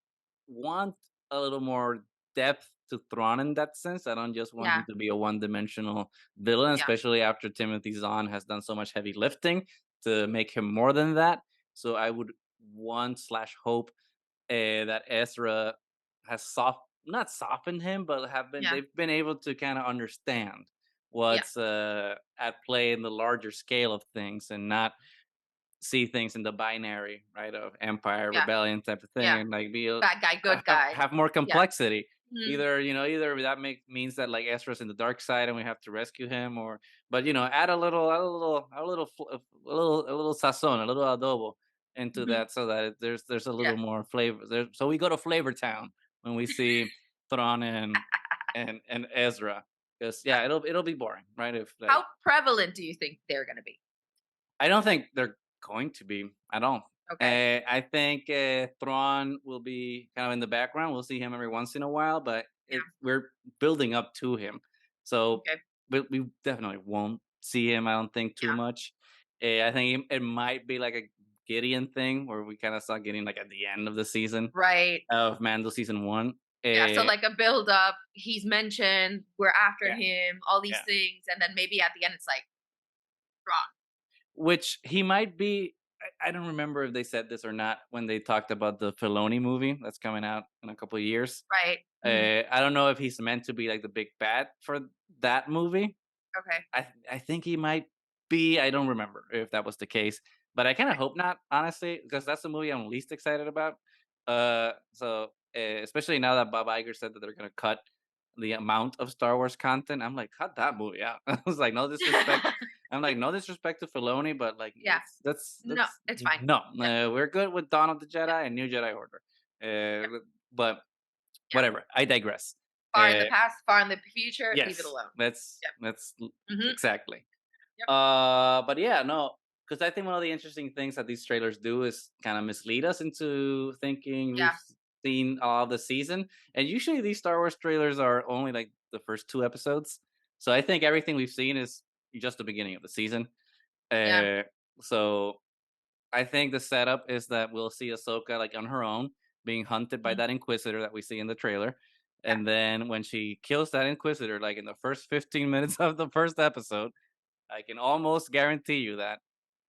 Speaker 1: want a little more depth to Thrawn in that sense. I don't just want
Speaker 2: yeah,
Speaker 1: him to be a one-dimensional villain,
Speaker 2: yeah,
Speaker 1: especially after Timothy Zahn has done so much heavy lifting to make him more than that. So I would want slash hope that Ezra has not softened him, but have been
Speaker 2: yeah,
Speaker 1: they've been able to kind of understand
Speaker 2: yeah,
Speaker 1: what's at play in the larger scale of things and not see things in the binary, right, of empire,
Speaker 2: yeah,
Speaker 1: rebellion type of thing,
Speaker 2: yeah.
Speaker 1: and like be
Speaker 2: Bad guy, good guy.
Speaker 1: have more
Speaker 2: Yeah.
Speaker 1: complexity.
Speaker 2: Mhm,
Speaker 1: Either that means that like Ezra's in the dark side and we have to rescue him, or but add a little sazon, a little adobo into
Speaker 2: mhm,
Speaker 1: that so that there's a
Speaker 2: yeah.
Speaker 1: little more flavor. So we go to Flavor Town when we see Thrawn and Ezra, because yeah, it'll be boring, right? If like
Speaker 2: How prevalent do you think they're going to be?
Speaker 1: I don't think they're going to be at all.
Speaker 2: Okay.
Speaker 1: I think Thrawn will be kind of in the background. We'll see him every once in a while, but
Speaker 2: Yeah.
Speaker 1: we're building up to him, so
Speaker 2: Okay.
Speaker 1: we definitely won't see him. I don't think too
Speaker 2: Yeah.
Speaker 1: much. I think it might be like a Gideon thing where we kind of saw Gideon like at the end of the season
Speaker 2: Right.
Speaker 1: of Mando season one.
Speaker 2: Yeah. So
Speaker 1: Uh,
Speaker 2: like a build up. He's mentioned. We're after
Speaker 1: yeah,
Speaker 2: him. All these
Speaker 1: yeah.
Speaker 2: things, and then maybe at the end it's like wrong.
Speaker 1: Which he might be. I don't remember if they said this or not when they talked about the Filoni movie that's coming out in a couple of years.
Speaker 2: Right. Mhm.
Speaker 1: I don't know if he's meant to be like the big bad for that movie.
Speaker 2: Okay.
Speaker 1: I think he might be. I don't remember if that was the case, but I kind of
Speaker 2: Okay.
Speaker 1: hope not, honestly, because that's the movie I'm least excited about. Especially now that Bob Iger said that they're gonna cut the amount of Star Wars content, I'm like, cut that movie out. I was like, no disrespect. I'm like, no disrespect to Filoni, but like,
Speaker 2: Yeah. No,
Speaker 1: that's
Speaker 2: it's fine.
Speaker 1: no.
Speaker 2: Yep.
Speaker 1: We're good with Dawn of the
Speaker 2: Yep.
Speaker 1: Jedi and New Jedi Order.
Speaker 2: Yep.
Speaker 1: But
Speaker 2: Yep.
Speaker 1: whatever. I digress.
Speaker 2: Far in the
Speaker 1: Uh,
Speaker 2: past, far in the future, leave it
Speaker 1: yes,
Speaker 2: alone. Yep.
Speaker 1: that's
Speaker 2: Mhm.
Speaker 1: exactly.
Speaker 2: Yep.
Speaker 1: But yeah, no, because I think one of the interesting things that these trailers do is kind of mislead us into thinking
Speaker 2: Yeah.
Speaker 1: we've seen all the season. And usually these Star Wars trailers are only like the first two episodes. So I think everything we've seen is just the beginning of the season.
Speaker 2: Yeah.
Speaker 1: Uh, so I think the setup is that we'll see Ahsoka like on her own being hunted by
Speaker 2: Mhm.
Speaker 1: that Inquisitor that we see in the trailer.
Speaker 2: Yeah.
Speaker 1: And then when she kills that Inquisitor, like in the first 15 minutes of the first episode, I can almost guarantee you that.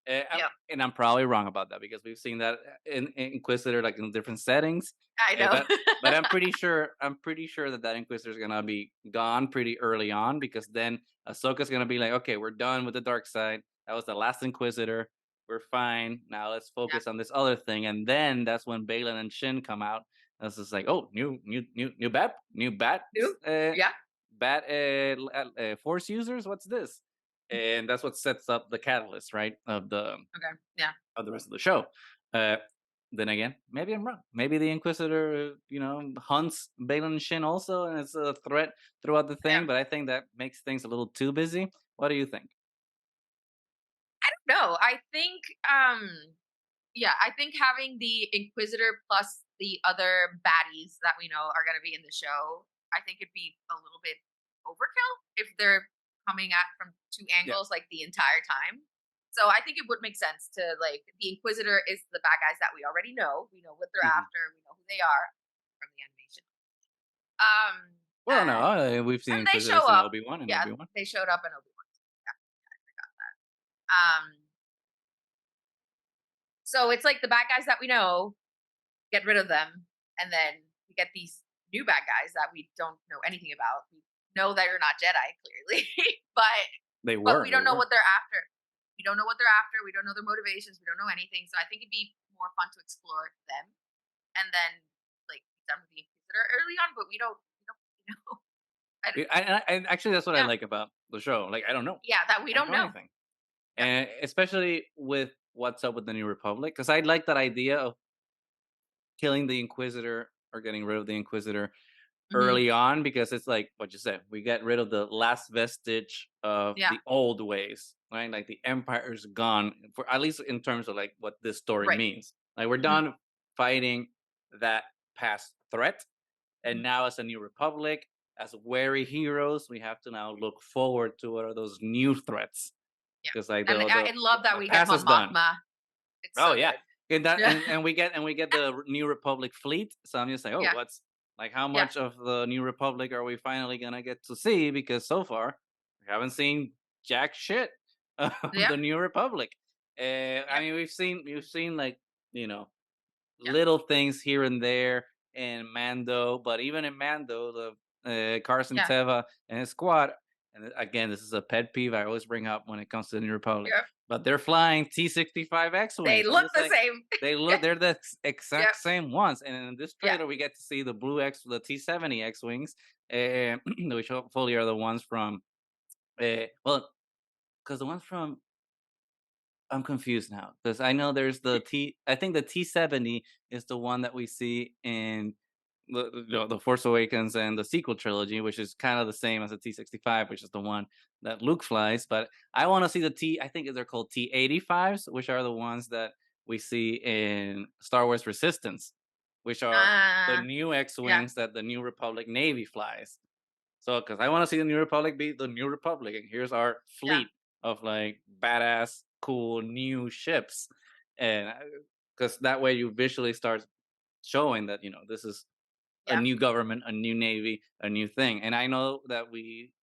Speaker 2: Yep.
Speaker 1: And I'm probably wrong about that because we've seen that in Inquisitor like in different settings.
Speaker 2: I know.
Speaker 1: But I'm pretty sure that Inquisitor is gonna be gone pretty early on because then Ahsoka's gonna be like, okay, we're done with the dark side. That was the last Inquisitor. We're fine. Now let's
Speaker 2: Yeah.
Speaker 1: focus on this other thing. And then that's when Balin and Shin come out. That's just like, oh, new bat,
Speaker 2: You?
Speaker 1: uh,
Speaker 2: Yeah.
Speaker 1: bat force users. What's this? And that's what sets up the catalyst, right,
Speaker 2: Okay. Yeah.
Speaker 1: of the rest of the show. Uh, then again, maybe I'm wrong. Maybe the Inquisitor, hunts Balin and Shin also, and it's a threat throughout the
Speaker 2: Yeah.
Speaker 1: thing. But I think that makes things a little too busy. What do you think?
Speaker 2: No, I think yeah, I think having the Inquisitor plus the other baddies that we know are gonna be in the show, I think it'd be a little bit overkill if they're coming at from two
Speaker 1: Yeah.
Speaker 2: angles like the entire time. So I think it would make sense to like the Inquisitor is the bad guys that we already know. We know what they're
Speaker 1: Mhm.
Speaker 2: after, we know who they are from the animation. Um
Speaker 1: Well, no,
Speaker 2: and
Speaker 1: we've seen
Speaker 2: and they show
Speaker 1: Inquisitors in
Speaker 2: up.
Speaker 1: Obi-Wan and
Speaker 2: Yeah,
Speaker 1: Obi-Wan.
Speaker 2: they showed up in Obi-Wan. Yeah, I forgot that. So it's like the bad guys that we know, get rid of them, and then we get these new bad guys that we don't know anything about. We know that you're not Jedi, clearly, but
Speaker 1: They
Speaker 2: but we
Speaker 1: were, they
Speaker 2: don't know
Speaker 1: were.
Speaker 2: what they're after. We don't know what they're after. We don't know their motivations. We don't know anything. So I think it'd be more fun to explore them, and then like be done with the Inquisitor early on. But we don't really know. I don't,
Speaker 1: And actually, that's what I
Speaker 2: yeah,
Speaker 1: like about the show. Like, I don't know.
Speaker 2: yeah, that we
Speaker 1: I don't
Speaker 2: don't
Speaker 1: know
Speaker 2: know.
Speaker 1: anything.
Speaker 2: Yep.
Speaker 1: And especially with what's up with the New Republic, because I like that idea of killing the Inquisitor or getting rid of the Inquisitor
Speaker 2: Hmm.
Speaker 1: early on because it's like what you said, we get rid of the last vestige of
Speaker 2: Yeah.
Speaker 1: the old ways, right? Like the empire's gone for at least in terms of like what this story
Speaker 2: Right.
Speaker 1: means. Like we're
Speaker 2: Hmm.
Speaker 1: done fighting that past threat, and
Speaker 2: Hmm.
Speaker 1: now as a new republic, as wary heroes, we have to now look forward to what are those new threats
Speaker 2: Yeah.
Speaker 1: because like
Speaker 2: And I love that
Speaker 1: the
Speaker 2: we get
Speaker 1: past
Speaker 2: Mon
Speaker 1: is done.
Speaker 2: Mothma. It's
Speaker 1: Oh
Speaker 2: so
Speaker 1: yeah,
Speaker 2: good.
Speaker 1: and that
Speaker 2: Yeah.
Speaker 1: and we get the New Republic fleet. So I'm just like, oh,
Speaker 2: Yeah.
Speaker 1: what's like how
Speaker 2: Yeah.
Speaker 1: much of the New Republic are we finally gonna get to see? Because so far we haven't seen jack shit of
Speaker 2: Yeah.
Speaker 1: the New Republic. I
Speaker 2: Yep.
Speaker 1: mean, we've seen like you know
Speaker 2: Yeah.
Speaker 1: little things here and there in Mando, but even in Mando, the Carson
Speaker 2: Yeah.
Speaker 1: Teva and his squad, and again, this is a pet peeve I always bring up when it comes to the New Republic,
Speaker 2: Yep.
Speaker 1: but they're flying T-65
Speaker 2: They
Speaker 1: X-wings. I'm
Speaker 2: look
Speaker 1: just
Speaker 2: the
Speaker 1: like,
Speaker 2: same. Yeah.
Speaker 1: they're the
Speaker 2: Yep.
Speaker 1: exact same ones. And in this
Speaker 2: Yeah.
Speaker 1: trailer, we get to see the the T-70 X-wings, which hopefully are the ones from, well, because the ones from I'm confused now because I know there's the T. I think the T-70 is the one that we see in the Force Awakens and the sequel trilogy, which is kind of the same as the T-65, which is the one that Luke flies. But I want to see the T. I think they're called T-85s, which are the ones that we see in Star Wars Resistance, which are the
Speaker 2: Uh,
Speaker 1: new
Speaker 2: yeah.
Speaker 1: X-wings that the New Republic Navy flies. So, because I want to see the New Republic be the New Republic, and here's our
Speaker 2: Yeah.
Speaker 1: fleet of like badass, cool new ships, and because that way you visually start showing that this is a
Speaker 2: Yeah.
Speaker 1: new government, a new navy, a new thing. And I know that we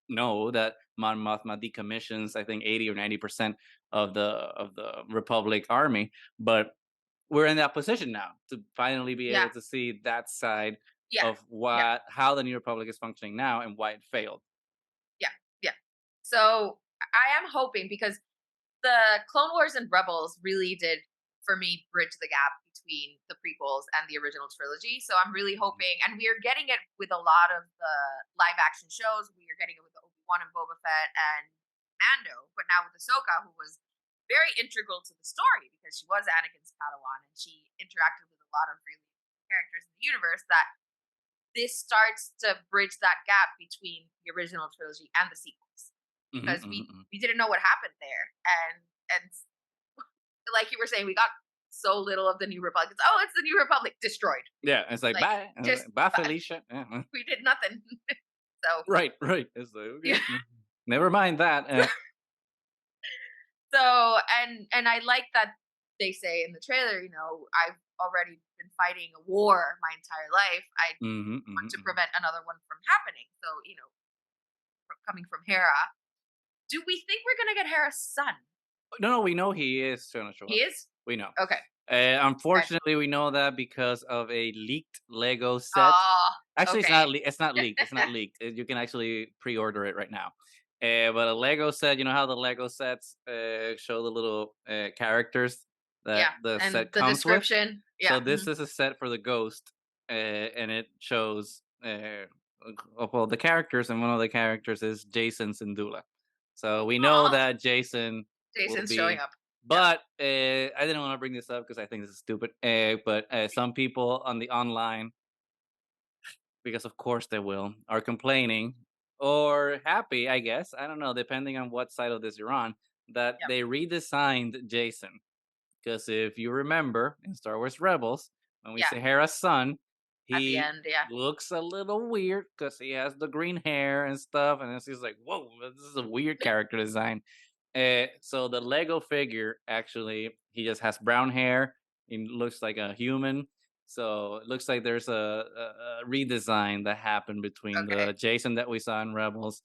Speaker 1: know that Mon Mothma decommissions, I think 80 or 90% of the Republic army. But we're in that position now to finally be
Speaker 2: Yeah.
Speaker 1: able to see that side
Speaker 2: Yeah.
Speaker 1: of
Speaker 2: Yeah.
Speaker 1: what how the New Republic is functioning now and why it failed.
Speaker 2: Yeah. Yeah. So I am hoping because the Clone Wars and Rebels really did for me bridge the gap between the prequels and the original trilogy. So I'm really
Speaker 1: Mhm.
Speaker 2: hoping, and we are getting it with a lot of the live action shows. We are getting it with Obi-Wan and Boba Fett and Mando, but now with Ahsoka, who was very integral to the story because she was Anakin's Padawan and she interacted with a lot of really characters in the universe. That this starts to bridge that gap between the original trilogy and the sequels
Speaker 1: Mhm,
Speaker 2: because
Speaker 1: mhm,
Speaker 2: we
Speaker 1: mhm.
Speaker 2: we didn't know what happened there, and like you were saying, we got so little of the New Republic. It's, oh, it's the New Republic destroyed.
Speaker 1: Yeah, it's like
Speaker 2: Like
Speaker 1: bye,
Speaker 2: just
Speaker 1: bye,
Speaker 2: but
Speaker 1: Felicia. Yeah,
Speaker 2: we did nothing. So
Speaker 1: right, right. It's like
Speaker 2: yeah.
Speaker 1: okay, never mind that.
Speaker 2: So and I like that they say in the trailer, I've already been fighting a war my entire life. I
Speaker 1: Mhm,
Speaker 2: want
Speaker 1: mhm,
Speaker 2: to
Speaker 1: mhm.
Speaker 2: prevent another one from happening. So, coming from Hera, do we think we're gonna get Hera's son?
Speaker 1: No, no, we know he is going to show
Speaker 2: He
Speaker 1: up.
Speaker 2: is?
Speaker 1: We know.
Speaker 2: Okay. Okay.
Speaker 1: Unfortunately, we know that because of a leaked Lego set.
Speaker 2: Ah,
Speaker 1: Actually,
Speaker 2: okay.
Speaker 1: it's not leaked. It's not leaked. You can actually pre-order it right now. But a Lego set, you know how the Lego sets show the little characters that
Speaker 2: Yeah,
Speaker 1: the
Speaker 2: and
Speaker 1: set
Speaker 2: the
Speaker 1: comes with.
Speaker 2: description, yeah,
Speaker 1: So this is a set for the ghost, and it shows well the characters, and one of the characters is Jason Sindula. So we know
Speaker 2: aw,
Speaker 1: that Jason will
Speaker 2: Jason's showing
Speaker 1: be.
Speaker 2: up. Yep.
Speaker 1: But I didn't want to bring this up because I think this is stupid. But some people on the online, because of course they will, are complaining or happy, I guess. I don't know, depending on what side of this you're on, that
Speaker 2: Yep.
Speaker 1: they redesigned Jason. Because if you remember in Star Wars Rebels, when we
Speaker 2: Yeah,
Speaker 1: see Hera's son,
Speaker 2: at the
Speaker 1: he
Speaker 2: end, yeah.
Speaker 1: looks a little weird because he has the green hair and stuff. And it's just like, whoa, this is a weird character design. So the Lego figure actually, he just has brown hair. He looks like a human. So it looks like there's a redesign that happened between
Speaker 2: Okay.
Speaker 1: the Jason that we saw in Rebels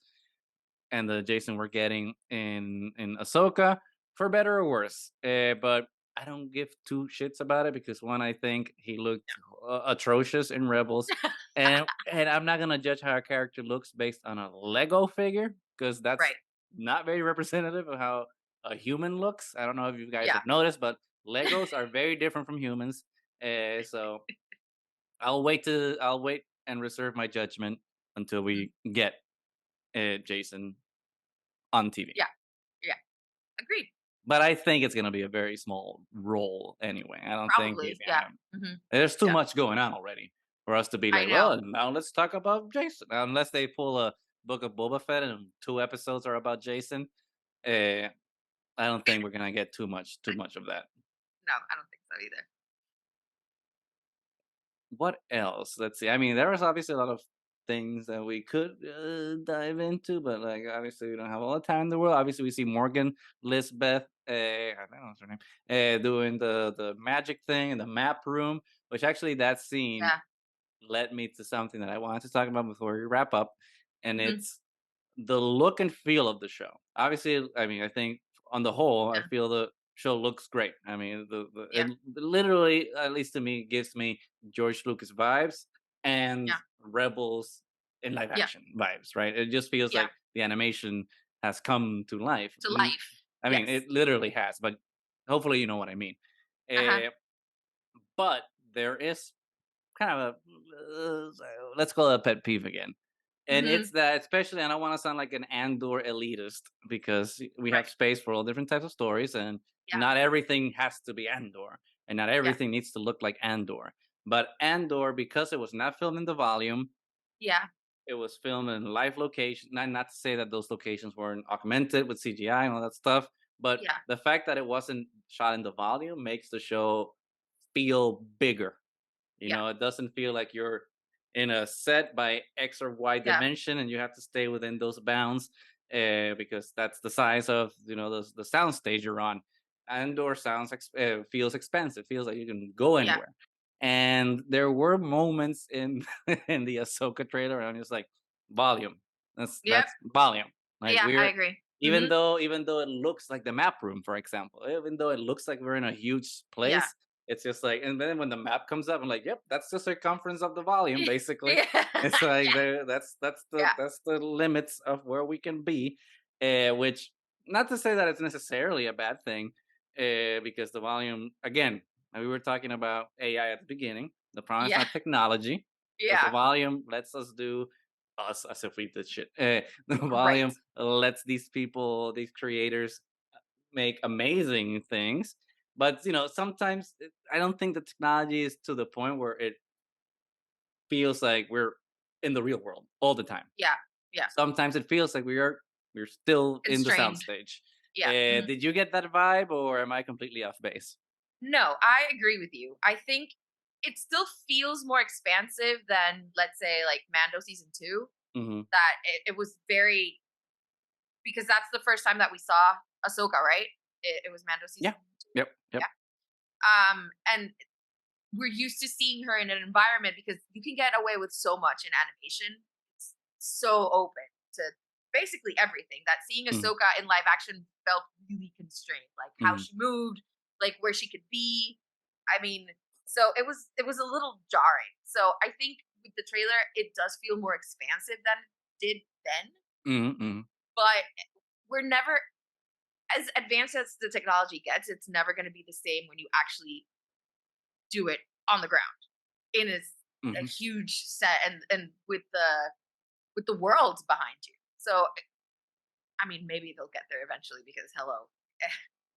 Speaker 1: and the Jason we're getting in Ahsoka, for better or worse. But I don't give two shits about it because one, I think he looked atrocious in Rebels, and I'm not gonna judge how a character looks based on a Lego figure because that's
Speaker 2: Right.
Speaker 1: not very representative of how a human looks. I don't know if you guys
Speaker 2: Yeah.
Speaker 1: have noticed, but Legos are very different from humans. So I'll wait and reserve my judgment until
Speaker 2: Mhm.
Speaker 1: we get Jason on TV.
Speaker 2: Yeah. Yeah. Agreed.
Speaker 1: But I think it's gonna be a very small role anyway. I don't think he's
Speaker 2: Probably. Yeah.
Speaker 1: gonna.
Speaker 2: Mhm.
Speaker 1: There's too
Speaker 2: Yeah.
Speaker 1: much going on already for us to be
Speaker 2: I
Speaker 1: like,
Speaker 2: know.
Speaker 1: well, now let's talk about Jason. Unless they pull a Book of Boba Fett and 2 episodes are about Jason, uh, I don't think we're gonna get too much of that.
Speaker 2: No, I don't think so either.
Speaker 1: What else? Let's see. I mean, there was obviously a lot of things that we could dive into, but like obviously we don't have all the time in the world. Obviously, we see Morgan Lisbeth, I don't know what's her name, doing the magic thing in the map room. Which actually that scene
Speaker 2: Yeah.
Speaker 1: led me to something that I wanted to talk about before we wrap up, and
Speaker 2: Mhm.
Speaker 1: it's the look and feel of the show. Obviously, I mean, I think on the whole, I
Speaker 2: Yeah.
Speaker 1: feel the show looks great. I mean, the
Speaker 2: Yeah.
Speaker 1: it literally, at least to me, gives me George Lucas vibes and
Speaker 2: Yeah.
Speaker 1: Rebels in live
Speaker 2: Yeah.
Speaker 1: action vibes, right? It just feels
Speaker 2: Yeah.
Speaker 1: like the animation has come to life.
Speaker 2: To life.
Speaker 1: I mean,
Speaker 2: Yes.
Speaker 1: it literally has, but hopefully you know what I mean.
Speaker 2: Uh-huh.
Speaker 1: Uh, but there is kind of a let's call it a pet peeve again. And
Speaker 2: Mhm.
Speaker 1: it's that, especially, I don't want to sound like an Andor elitist because we have
Speaker 2: Right.
Speaker 1: space for all different types of stories, and
Speaker 2: Yeah.
Speaker 1: not everything has to be Andor, and not
Speaker 2: Yeah.
Speaker 1: everything needs to look like Andor. But Andor, because it was not filmed in the volume,
Speaker 2: Yeah.
Speaker 1: it was filmed in live location. Not to say that those locations weren't augmented with CGI and all that stuff, but
Speaker 2: Yeah.
Speaker 1: the fact that it wasn't shot in the volume makes the show feel bigger.
Speaker 2: Yeah.
Speaker 1: It doesn't feel like you're in a set by X or Y
Speaker 2: Yeah.
Speaker 1: dimension and you have to stay within those bounds because that's the size of the sound stage you're on. Andor feels expensive, feels like you can go
Speaker 2: Yeah.
Speaker 1: anywhere. And there were moments in in the Ahsoka trailer, and I'm just like, volume. That's
Speaker 2: Yep.
Speaker 1: volume. Like
Speaker 2: Yeah, I
Speaker 1: we're
Speaker 2: agree.
Speaker 1: even though it looks like the map room, for example, even though it looks like we're in a huge
Speaker 2: Yeah.
Speaker 1: place, it's just like, and then when the map comes up, I'm like, yep, that's the circumference of the volume, basically.
Speaker 2: Yeah.
Speaker 1: It's like
Speaker 2: Yeah.
Speaker 1: there,
Speaker 2: Yeah.
Speaker 1: that's the limits of where we can be, which not to say that it's necessarily a bad thing, because the volume again, we were talking about AI at the beginning. The problem is
Speaker 2: Yeah.
Speaker 1: not technology, because the
Speaker 2: Yeah.
Speaker 1: volume lets us do us as if we did shit. The
Speaker 2: Right.
Speaker 1: volume lets these people, these creators, make amazing things. But sometimes I don't think the technology is to the point where it feels like we're in the real world all the time.
Speaker 2: Yeah. Yeah.
Speaker 1: Sometimes it feels like we're still in the
Speaker 2: Constrained.
Speaker 1: soundstage.
Speaker 2: Yeah. Mhm.
Speaker 1: Did you get that vibe, or am I completely off base?
Speaker 2: No, I agree with you. I think it still feels more expansive than, let's say, like Mando season 2.
Speaker 1: Hmm.
Speaker 2: That it was very, because that's the first time that we saw Ahsoka, right? It was Mando
Speaker 1: Yeah.
Speaker 2: season 2.
Speaker 1: Yep. Yep.
Speaker 2: Yeah. And we're used to seeing her in an environment because you can get away with so much in animation. It's so open to basically everything that seeing
Speaker 1: Hmm.
Speaker 2: Ahsoka in live action felt really constrained, like how
Speaker 1: Hmm.
Speaker 2: she moved, like where she could be. I mean, so it was a little jarring. So I think with the trailer, it does feel more expansive than it did then,
Speaker 1: Hmm. Hmm.
Speaker 2: but we're never, as advanced as the technology gets, it's never going to be the same when you actually do it on the ground in a
Speaker 1: Hmm.
Speaker 2: huge set and with the worlds behind you. So I mean, maybe they'll get there eventually because hello,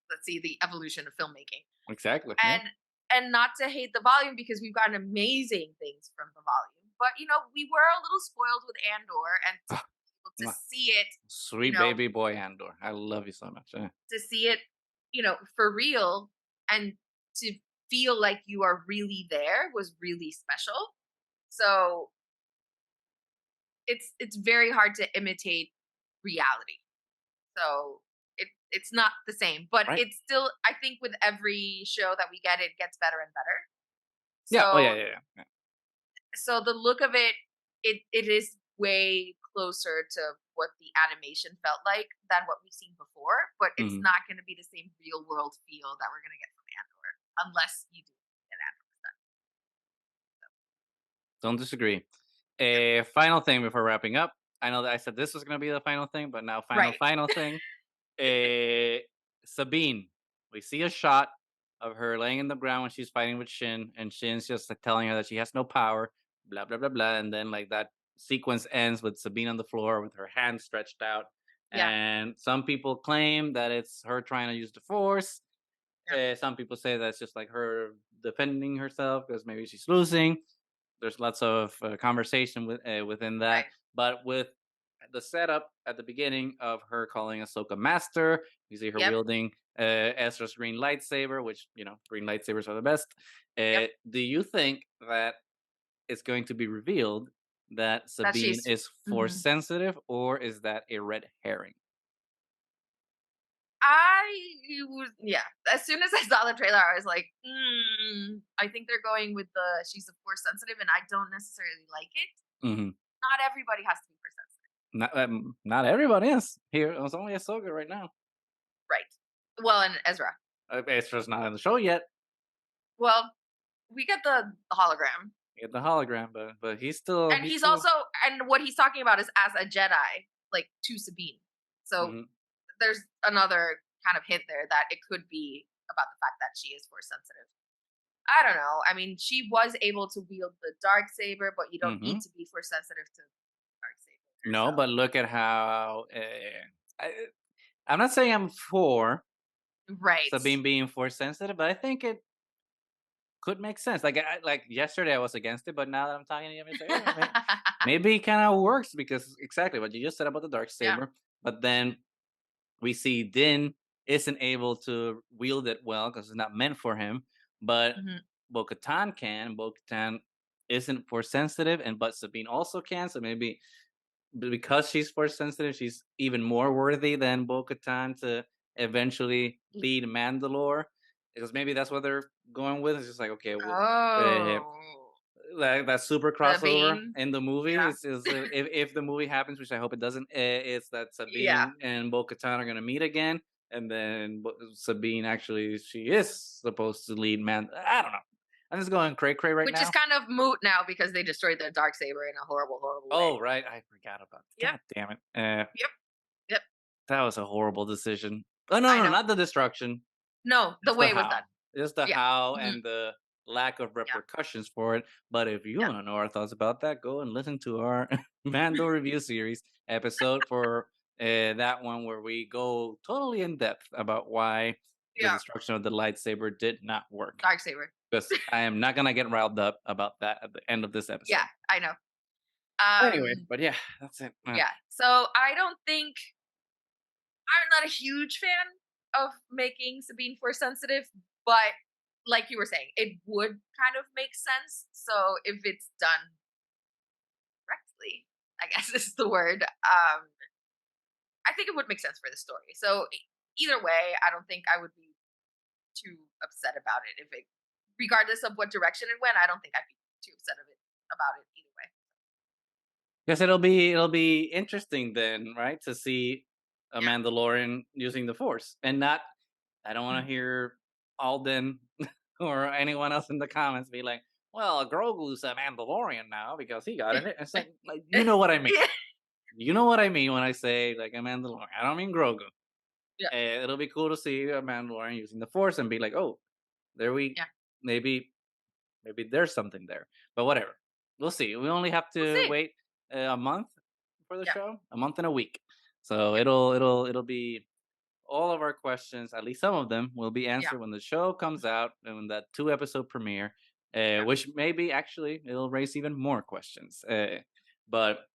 Speaker 2: let's see the evolution of filmmaking.
Speaker 1: Exactly. Yeah.
Speaker 2: And not to hate the volume because we've gotten amazing things from the volume, but we were a little spoiled with Andor, and to
Speaker 1: Ah,
Speaker 2: be able to
Speaker 1: mwah.
Speaker 2: see it, you
Speaker 1: Sweet
Speaker 2: know,
Speaker 1: baby boy Andor. I love you so much.
Speaker 2: to see it, for real, and to feel like you are really there was really special. So it's very hard to imitate reality. So it's not the same, but
Speaker 1: Right?
Speaker 2: it's still, I think with every show that we get, it gets better and better.
Speaker 1: Yeah. Oh yeah.
Speaker 2: So
Speaker 1: Yeah. Yeah. Yeah.
Speaker 2: the look of it, it is way closer to what the animation felt like than what we've seen before, but it's
Speaker 1: Mhm.
Speaker 2: not going to be the same real world feel that we're going to get from Andor unless you do get Andor done.
Speaker 1: Don't disagree.
Speaker 2: Yep.
Speaker 1: A final thing before wrapping up. I know that I said this was gonna be the final thing, but now
Speaker 2: Right.
Speaker 1: final thing. Eh, Sabine. We see a shot of her laying in the ground when she's fighting with Shin, and Shin's just like telling her that she has no power, blah blah blah blah, and then like that sequence ends with Sabine on the floor with her hand stretched out.
Speaker 2: Yeah.
Speaker 1: And some people claim that it's her trying to use the force.
Speaker 2: Yeah.
Speaker 1: Some people say that's just like her defending herself because maybe she's losing. There's lots of conversation within that,
Speaker 2: Right.
Speaker 1: but with the setup at the beginning of her calling Ahsoka Master, you see her
Speaker 2: Yep.
Speaker 1: wielding Ezra's green lightsaber, which green lightsabers are the best.
Speaker 2: Yep.
Speaker 1: Do you think that it's going to be revealed that
Speaker 2: That
Speaker 1: Sabine
Speaker 2: she's.
Speaker 1: is force
Speaker 2: Mhm.
Speaker 1: sensitive, or is that a red herring?
Speaker 2: Yeah. As soon as I saw the trailer, I was like, I think they're going with the she's a force sensitive, and I don't necessarily like it.
Speaker 1: Hmm.
Speaker 2: Not everybody has to be force sensitive.
Speaker 1: Not everybody is here. It's only Ahsoka right now.
Speaker 2: Right. Well, and Ezra.
Speaker 1: Ezra's not on the show yet.
Speaker 2: Well, we get the hologram.
Speaker 1: Get the hologram, but he's still
Speaker 2: And he's also, and what he's talking about is as a Jedi, like to Sabine. So
Speaker 1: Mhm.
Speaker 2: there's another kind of hint there that it could be about the fact that she is force sensitive. I don't know. I mean, she was able to wield the dark saber, but you don't need
Speaker 1: Mhm.
Speaker 2: to be force sensitive to dark saber.
Speaker 1: No,
Speaker 2: So
Speaker 1: but look at how I'm not saying I'm for
Speaker 2: right.
Speaker 1: Sabine being force sensitive, but I think it could make sense. Like yesterday, I was against it, but now that I'm talking to you, I'm just like, maybe it kind of works because exactly what you just said about the dark
Speaker 2: Yeah.
Speaker 1: saber. But then we see Din isn't able to wield it well because it's not meant for him, but
Speaker 2: Mhm.
Speaker 1: Bo-Katan can. Bo-Katan isn't force sensitive, and but Sabine also can. So maybe because she's force sensitive, she's even more worthy than Bo-Katan to eventually lead Mandalore. Because maybe that's what they're going with. It's just like, okay, well, uh,
Speaker 2: Oh.
Speaker 1: that super
Speaker 2: The
Speaker 1: crossover
Speaker 2: beam.
Speaker 1: in the movie
Speaker 2: Yeah.
Speaker 1: is if the movie happens, which I hope it doesn't, it's that
Speaker 2: Yeah.
Speaker 1: Sabine and Bo-Katan are gonna meet again, and then Sabine actually she is supposed to lead man. I don't know. I'm just going cray cray right
Speaker 2: Which is
Speaker 1: now.
Speaker 2: kind of moot now because they destroyed the dark saber in a horrible, horrible way.
Speaker 1: Oh right, I forgot about.
Speaker 2: Yep.
Speaker 1: God damn it.
Speaker 2: Yep. Yep.
Speaker 1: That was a horrible decision. Oh no,
Speaker 2: I
Speaker 1: no,
Speaker 2: know.
Speaker 1: not the destruction.
Speaker 2: No, the
Speaker 1: It's the
Speaker 2: way it was done.
Speaker 1: how. It's the
Speaker 2: Yeah.
Speaker 1: how
Speaker 2: Mhm.
Speaker 1: and the lack of
Speaker 2: Yeah.
Speaker 1: repercussions for it. But if you
Speaker 2: Yeah.
Speaker 1: want to know our thoughts about that, go and listen to our Mando review series episode for that one where we go totally in depth about why the
Speaker 2: Yeah.
Speaker 1: destruction of the lightsaber did not work.
Speaker 2: Dark saber.
Speaker 1: Because I am not gonna get riled up about that at the end of this
Speaker 2: Yeah,
Speaker 1: episode.
Speaker 2: I know.
Speaker 1: Anyway,
Speaker 2: Um,
Speaker 1: but yeah, that's it.
Speaker 2: yeah. So I don't think I'm not a huge fan of making Sabine force sensitive, but like you were saying, it would kind of make sense. So if it's done correctly, I guess is the word. I think it would make sense for the story. So either way, I don't think I would be too upset about it if it, regardless of what direction it went. I don't think I'd be too upset of it about it either way.
Speaker 1: Guess it'll be interesting then, right, to see a
Speaker 2: Yeah.
Speaker 1: Mandalorian using the Force, and not. I don't want
Speaker 2: Mhm.
Speaker 1: to hear Alden or anyone else in the comments be like, "Well, Grogu's a Mandalorian now because he got it." It's like you know what I mean.
Speaker 2: Yeah.
Speaker 1: You know what I mean when I say like a Mandalorian. I don't mean Grogu.
Speaker 2: Yeah.
Speaker 1: It'll be cool to see a Mandalorian using the Force and be like, "Oh, there we
Speaker 2: Yeah.
Speaker 1: maybe maybe there's something there." But whatever, we'll see. We only have
Speaker 2: We'll
Speaker 1: to
Speaker 2: see.
Speaker 1: wait a month for the
Speaker 2: Yeah.
Speaker 1: show, a month and a week. So
Speaker 2: Yeah.
Speaker 1: it'll be all of our questions, at least some of them, will be
Speaker 2: Yeah.
Speaker 1: answered when the show comes out and when that 2 episode premiere,
Speaker 2: Yeah.
Speaker 1: which maybe actually it'll raise even more questions. But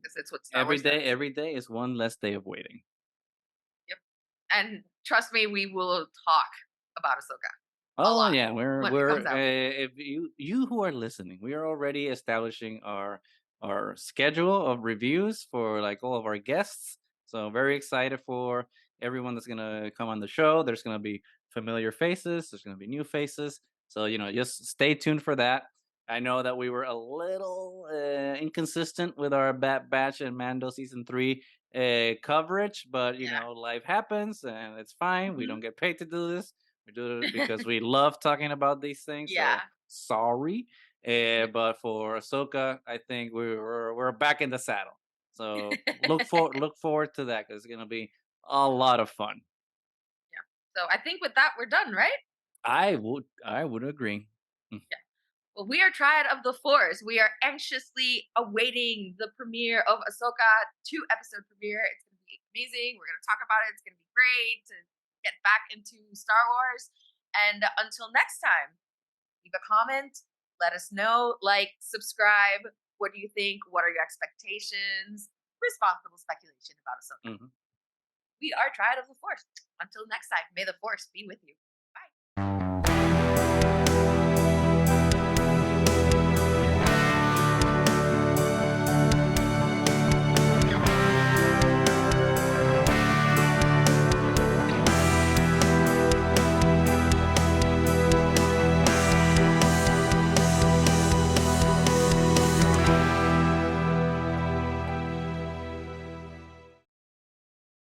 Speaker 2: Because it's what Star Wars does.
Speaker 1: every day is one less day of waiting.
Speaker 2: Yep. And trust me, we will talk about Ahsoka a
Speaker 1: Oh
Speaker 2: lot
Speaker 1: yeah,
Speaker 2: when it comes out.
Speaker 1: if you who are listening, we are already establishing our schedule of reviews for like all of our guests. So very excited for everyone that's gonna come on the show. There's gonna be familiar faces. There's gonna be new faces. So just stay tuned for that. I know that we were a little inconsistent with our Bat Batch and Mando season 3 coverage, but
Speaker 2: Yeah.
Speaker 1: life happens and it's fine. We
Speaker 2: Mhm.
Speaker 1: don't get paid to do this. We do it because we love talking about these things. So
Speaker 2: Yeah.
Speaker 1: sorry,
Speaker 2: Yep.
Speaker 1: but for Ahsoka, I think we're back in the saddle. So look forward to that because it's gonna be a lot of fun.
Speaker 2: Yeah. So I think with that, we're done, right?
Speaker 1: I would agree. Mm.
Speaker 2: Yeah. Well, we are Triad of the Force. We are anxiously awaiting the premiere of Ahsoka 2 episode premiere. It's going to be amazing. We're going to talk about it. It's going to be great to get back into Star Wars. And until next time, leave a comment. Let us know. Like, subscribe. What do you think? What are your expectations? Responsible speculation about Ahsoka.
Speaker 1: Mhm.
Speaker 2: We are Triad of the Force. Until next time, may the Force be with you.